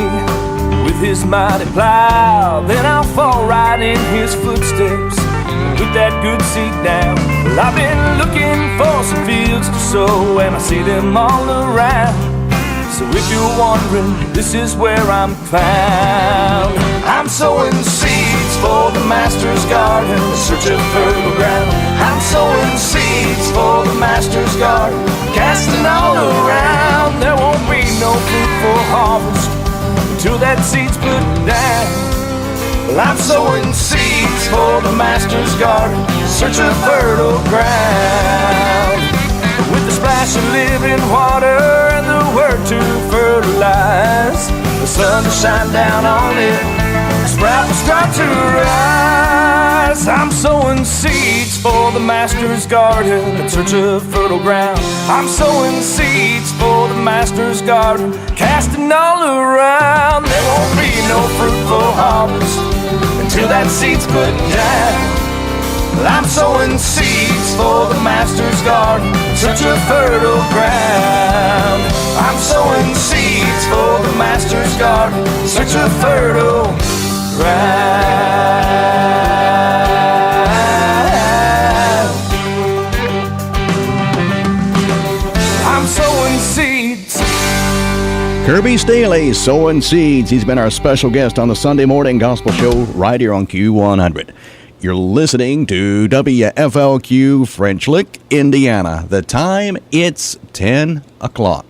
with his mighty plow. Then I'll fall right in his footsteps and put that good seed down. Well, I've been looking for some fields to sow, and I see them all around. So if you're wondering, this is where I'm found. I'm sowing seeds for the Master's garden, in search of fertile ground. I'm sowing seeds for the Master's garden, casting all around. There won't be no fruitful harvest until that seed's put down. Well, I'm sowing seeds for the Master's garden, in search of fertile ground. With the splash of living water and the word to fertilize, the sun will shine down on it, the sprout will start to rise. I'm sowing seeds for the Master's garden, in search of fertile ground. I'm sowing seeds for the Master's garden, casting all around. There won't be no fruitful harvest until that seed's put down. Well, I'm sowing seeds for the Master's garden, in search of fertile ground. I'm sowing seeds for the Master's garden, in search of fertile ground. I'm sowing seeds. Kirby Stailey, Sowin Seeds. He's been our special guest on the Sunday Morning Gospel Show right here on Q100. You're listening to WFLQ French Lick, Indiana. The time, it's 10 o'clock.